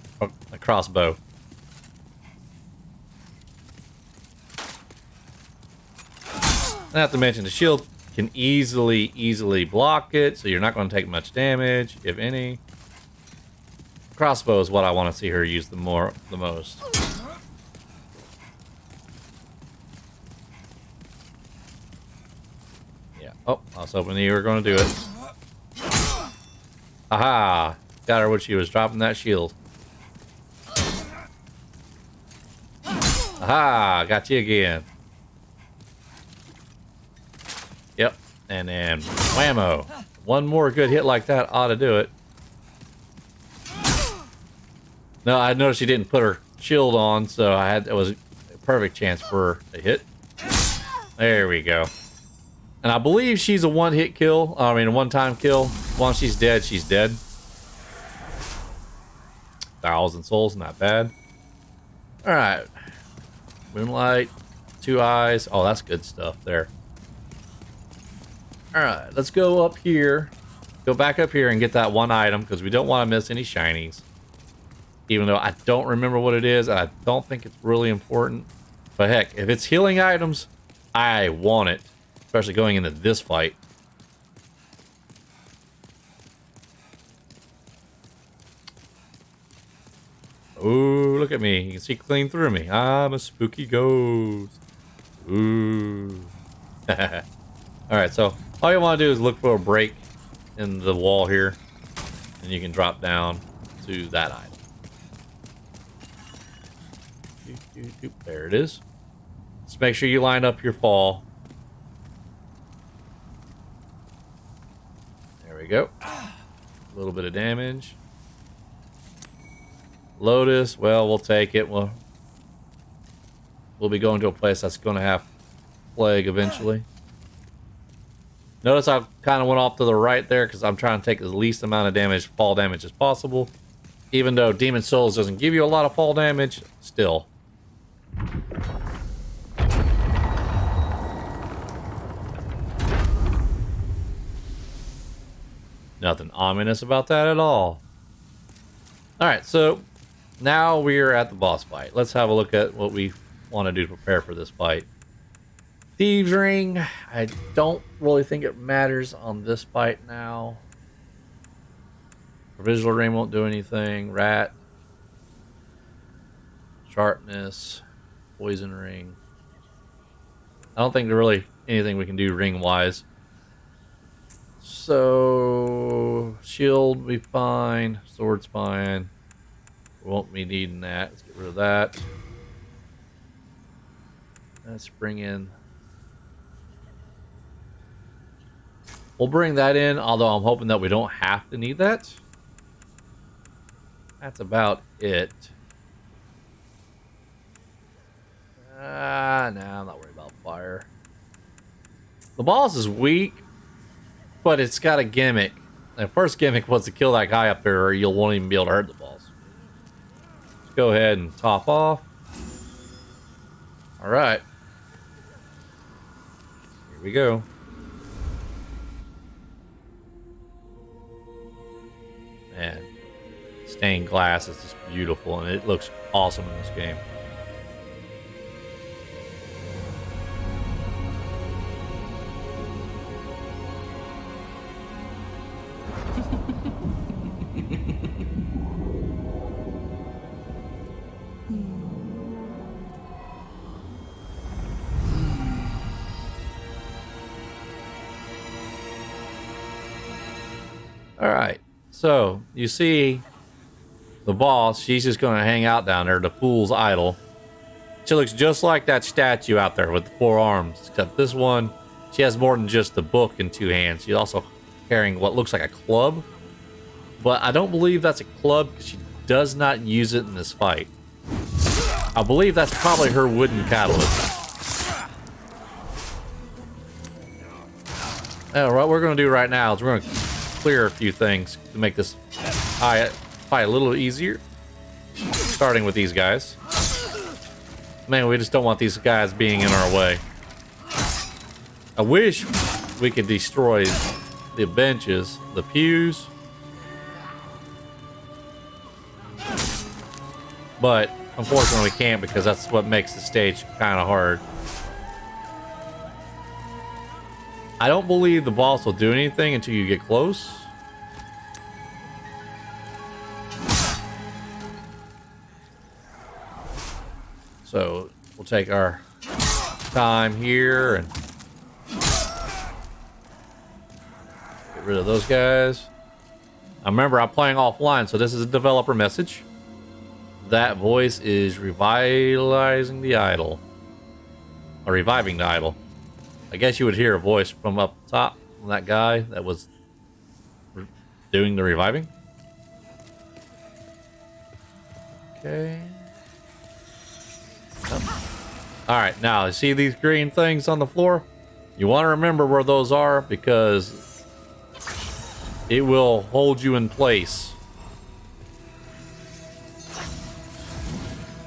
Not to mention the shield can easily block it, so you're not going to take much damage, if any. Crossbow is what I want to see her use the most. Yeah. Oh, I was hoping you were going to do it. Aha! Got her when she was dropping that shield. Aha! Got you again. Yep. And then whammo. One more good hit like that ought to do it. No, I noticed she didn't put her shield on, so it was a perfect chance for a hit. There we go. And I believe she's a one-hit kill. I mean, a one-time kill. Once she's dead, she's dead. 1,000 souls, not bad. All right. Moonlight, 2 eyes. Oh, that's good stuff there. All right, let's go up here. Go back up here and get that one item because we don't want to miss any shinies. Even though I don't remember what it is, and I don't think it's really important. But heck, if it's healing items, I want it. Especially going into this fight. Ooh, look at me. You can see clean through me. I'm a spooky ghost. Ooh. Alright, so all you want to do is look for a break in the wall here. And you can drop down to that item. There it is. Just make sure you line up your fall. There we go. A little bit of damage. Lotus, well, we'll take it. We'll be going to a place that's going to have plague eventually. Notice I kind of went off to the right there because I'm trying to take the least amount of damage, fall damage as possible. Even though Demon Souls doesn't give you a lot of fall damage, still. Nothing ominous about that at all. Alright, so now we're at the boss fight. Let's have a look at what we want to do to prepare for this fight. Thieves Ring. I don't really think it matters on this fight now. Provisional Ring won't do anything. Rat. Sharpness. Poison Ring. I don't think there's really anything we can do ring-wise. So, shield will be fine. Sword's fine. We won't be needing that. Let's get rid of that. Let's bring in... We'll bring that in, although I'm hoping that we don't have to need that. That's about it. Nah, I'm not worried about fire. The boss is weak, but it's got a gimmick. The first gimmick was to kill that guy up there or you won't even be able to hurt the boss. Let's go ahead and top off. Alright. Here we go. Man, stained glass is just beautiful and it looks awesome in this game. Alright, so you see the boss, she's just going to hang out down there, the Fool's Idol. She looks just like that statue out there with the 4 arms, except this one, she has more than just the book in 2 hands. She's also carrying what looks like a club, but I don't believe that's a club because she does not use it in this fight. I believe that's probably her wooden catalyst. Now, what we're going to do right now is we're going to clear a few things to make this fight a little easier. Starting with these guys. Man, we just don't want these guys being in our way. I wish we could destroy the benches, the pews. But unfortunately we can't because that's what makes the stage kind of hard. I don't believe the boss will do anything until you get close. So we'll take our time here and get rid of those guys. Now remember, I'm playing offline, so this is a developer message. That voice is revitalizing the idol. Or reviving the idol. I guess you would hear a voice from up top from that guy that was doing the reviving. Okay. Alright, now you see these green things on the floor? You want to remember where those are because it will hold you in place.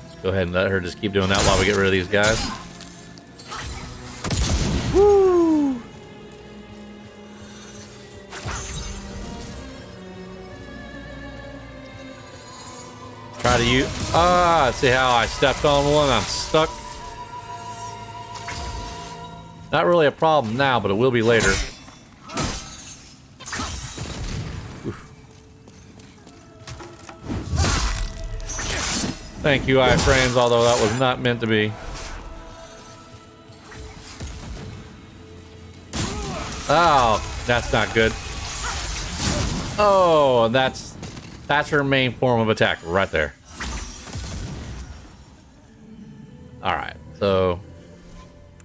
Let's Go ahead and let her just keep doing that while we get rid of these guys. Woo! Try to use... see how I stepped on one? I'm stuck. Not really a problem now, but it will be later. Thank you, iframes, although that was not meant to be. Oh, that's not good. Oh, and that's her main form of attack right there. Alright, so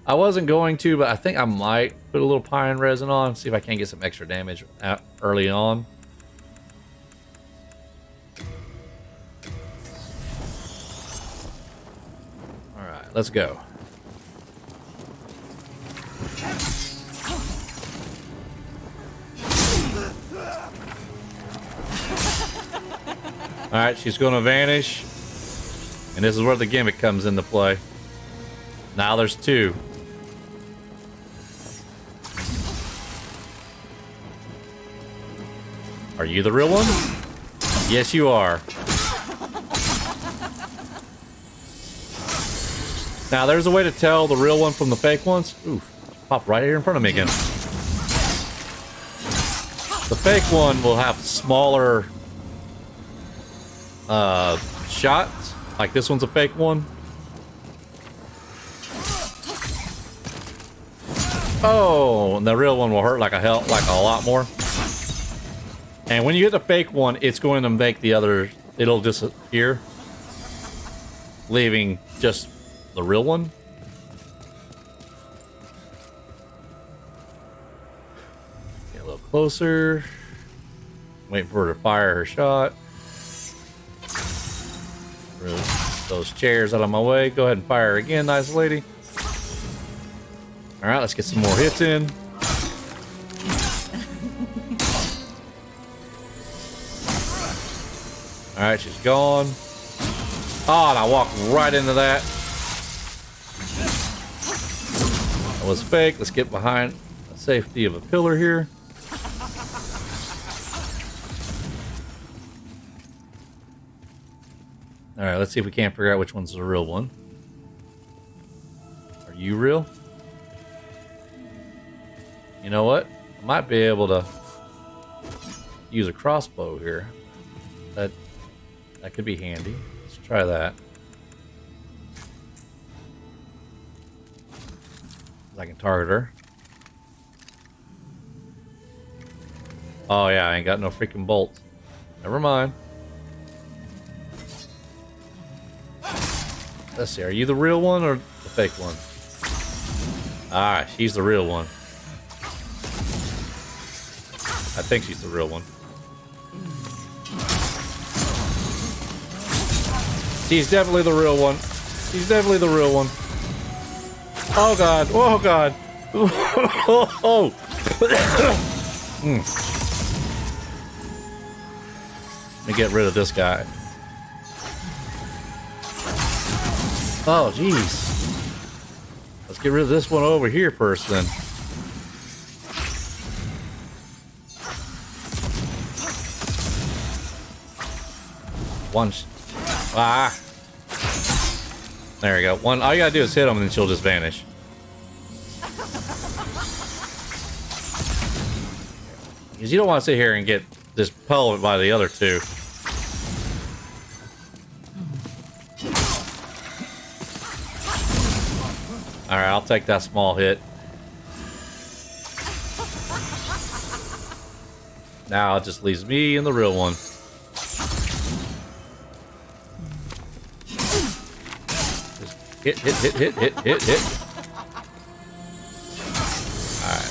I wasn't going to, but I think I might put a little pine resin on, see if I can get some extra damage early on. Alright, let's go. Alright, she's going to vanish. And this is where the gimmick comes into play. Now there's two. Are you the real one? Yes, you are. Now there's a way to tell the real one from the fake ones. Oof, pop right here in front of me again. The fake one will have smaller shots. Like this one's a fake one. Oh, and the real one will hurt like a lot more. And when you get the fake one, it's going to make the other, it'll disappear, leaving just the real one. Get a little closer. Wait for her to fire her shot. Move those chairs out of my way. Go ahead and fire again, nice lady. Alright, let's get some more hits in. Alright, she's gone. Oh, and I walked right into that. That was fake. Let's get behind the safety of a pillar here. Alright, let's see if we can't figure out which one's the real one. Are you real? You know what? I might be able to use a crossbow here. That could be handy. Let's try that. I can target her. Oh yeah, I ain't got no freaking bolts. Never mind. Let's see, are you the real one or the fake one? Ah, she's the real one. I think she's the real one. She's definitely the real one. She's definitely the real one. Oh god, oh god. Oh. Let me get rid of this guy. Oh, jeez. Let's get rid of this one over here first, then. One. Ah. There we go. One. All you gotta do is hit them, and then she'll just vanish. Because you don't want to sit here and get just pelted by the other two. Alright, I'll take that small hit. Now it just leaves me and the real one. Just hit. Alright.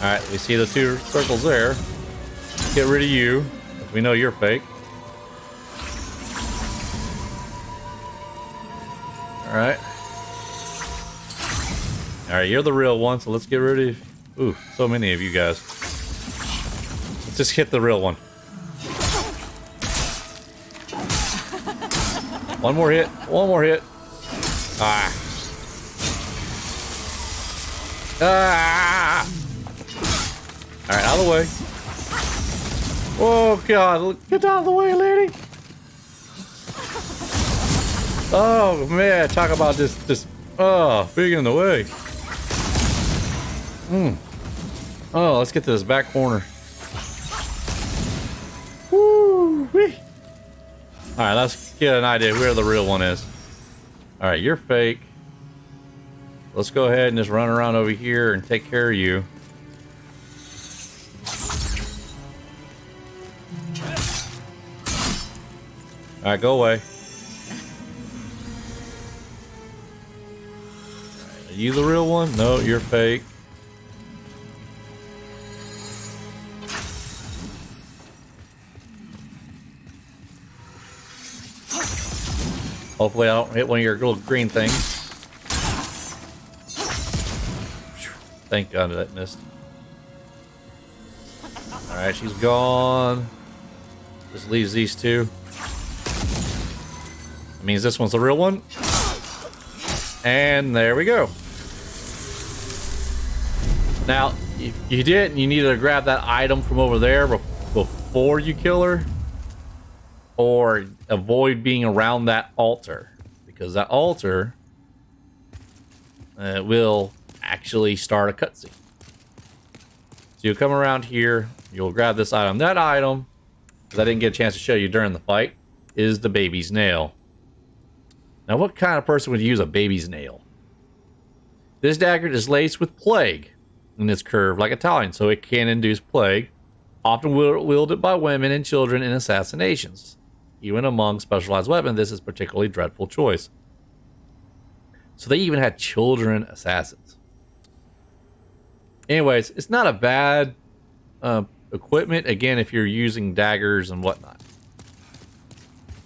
Alright, we see the two circles there. Get rid of you. We know you're fake. Alright. Alright, you're the real one, so let's get rid of... Ooh, so many of you guys. Let's just hit the real one. One more hit. One more hit. Ah. Ah. All right, out of the way. Oh God! Get out of the way, lady. Oh man, talk about this being in the way. Oh, let's get to this back corner. Woo! Wee. All right, let's get an idea where the real one is. All right, you're fake. Let's go ahead and just run around over here and take care of you. All right, go away. Are you the real one? No, you're fake. Hopefully I don't hit one of your little green things. Thank God that missed. Alright, she's gone. Just leaves these two. That means this one's the real one. And there we go. Now, if you did, you needed to grab that item from over there before you kill her. Or avoid being around that altar. Because that altar will actually start a cutscene. So you'll come around here, you'll grab this item. That item, because I didn't get a chance to show you during the fight, is the baby's nail. Now what kind of person would use a baby's nail? This dagger is laced with plague, and it's curved like Italian, so it can induce plague, often wielded by women and children in assassinations. Even among specialized weapons, this is a particularly dreadful choice. So they even had children assassins. Anyways, it's not a bad equipment, again, if you're using daggers and whatnot.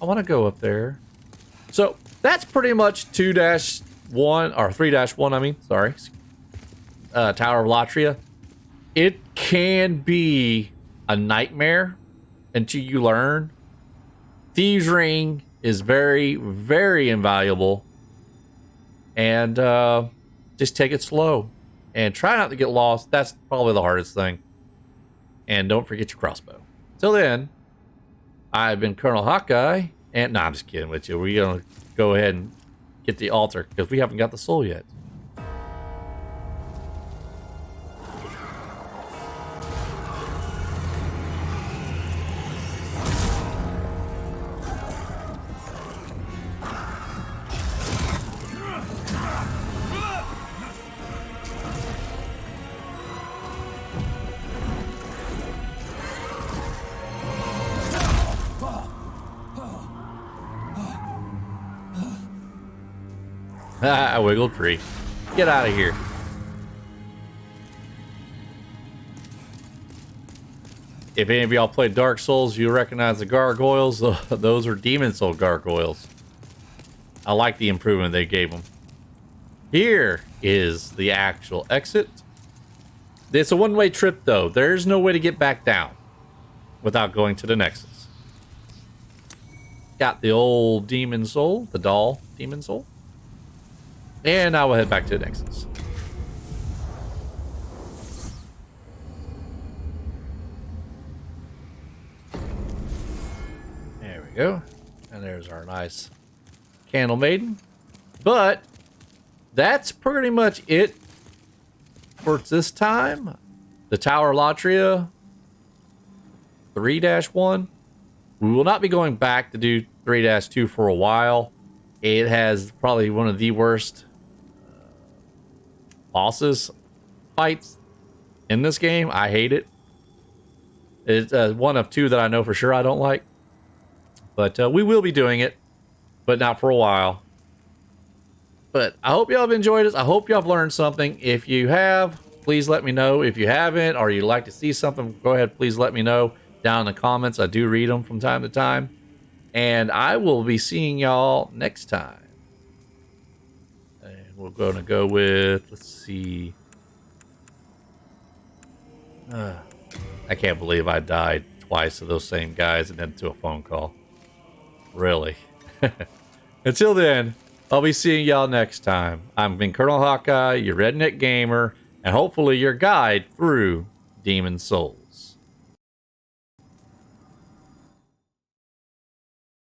I want to go up there. So that's pretty much 2-1, or 3-1, I mean, sorry. Tower of Latria. It can be a nightmare until you learn. Thieves' Ring is very, very invaluable. And just take it slow. And try not to get lost. That's probably the hardest thing. And don't forget your crossbow. Till then, I've been Colonel Hawkeye. And, I'm just kidding with you. We're going to go ahead and get the altar. Because we haven't got the soul yet. I wiggled free. Get out of here. If any of y'all played Dark Souls, you recognize the gargoyles. Those are Demon Soul gargoyles. I like the improvement they gave them. Here is the actual exit. It's a one-way trip, though. There's no way to get back down without going to the Nexus. Got the old Demon Soul, the doll Demon Soul. And now we'll head back to the Nexus. There we go. And there's our nice Candle Maiden. But that's pretty much it for this time. The Tower of Latria 3-1. We will not be going back to do 3-2 for a while. It has probably one of the worst bosses fights in this game. I hate it. It's one of two that I know for sure I don't like. But we will be doing it, but not for a while. But I hope y'all have enjoyed this. I hope y'all have learned something. If you have, please let me know. If you haven't, or you'd like to see something, go ahead, please let me know down in the comments. I do read them from time to time. And I will be seeing y'all next time. And we're going to go with, let's see. I can't believe I died twice to those same guys and then to a phone call. Really. Until then, I'll be seeing y'all next time. I've been Colonel Hawkeye, your redneck gamer, and hopefully your guide through Demon Souls.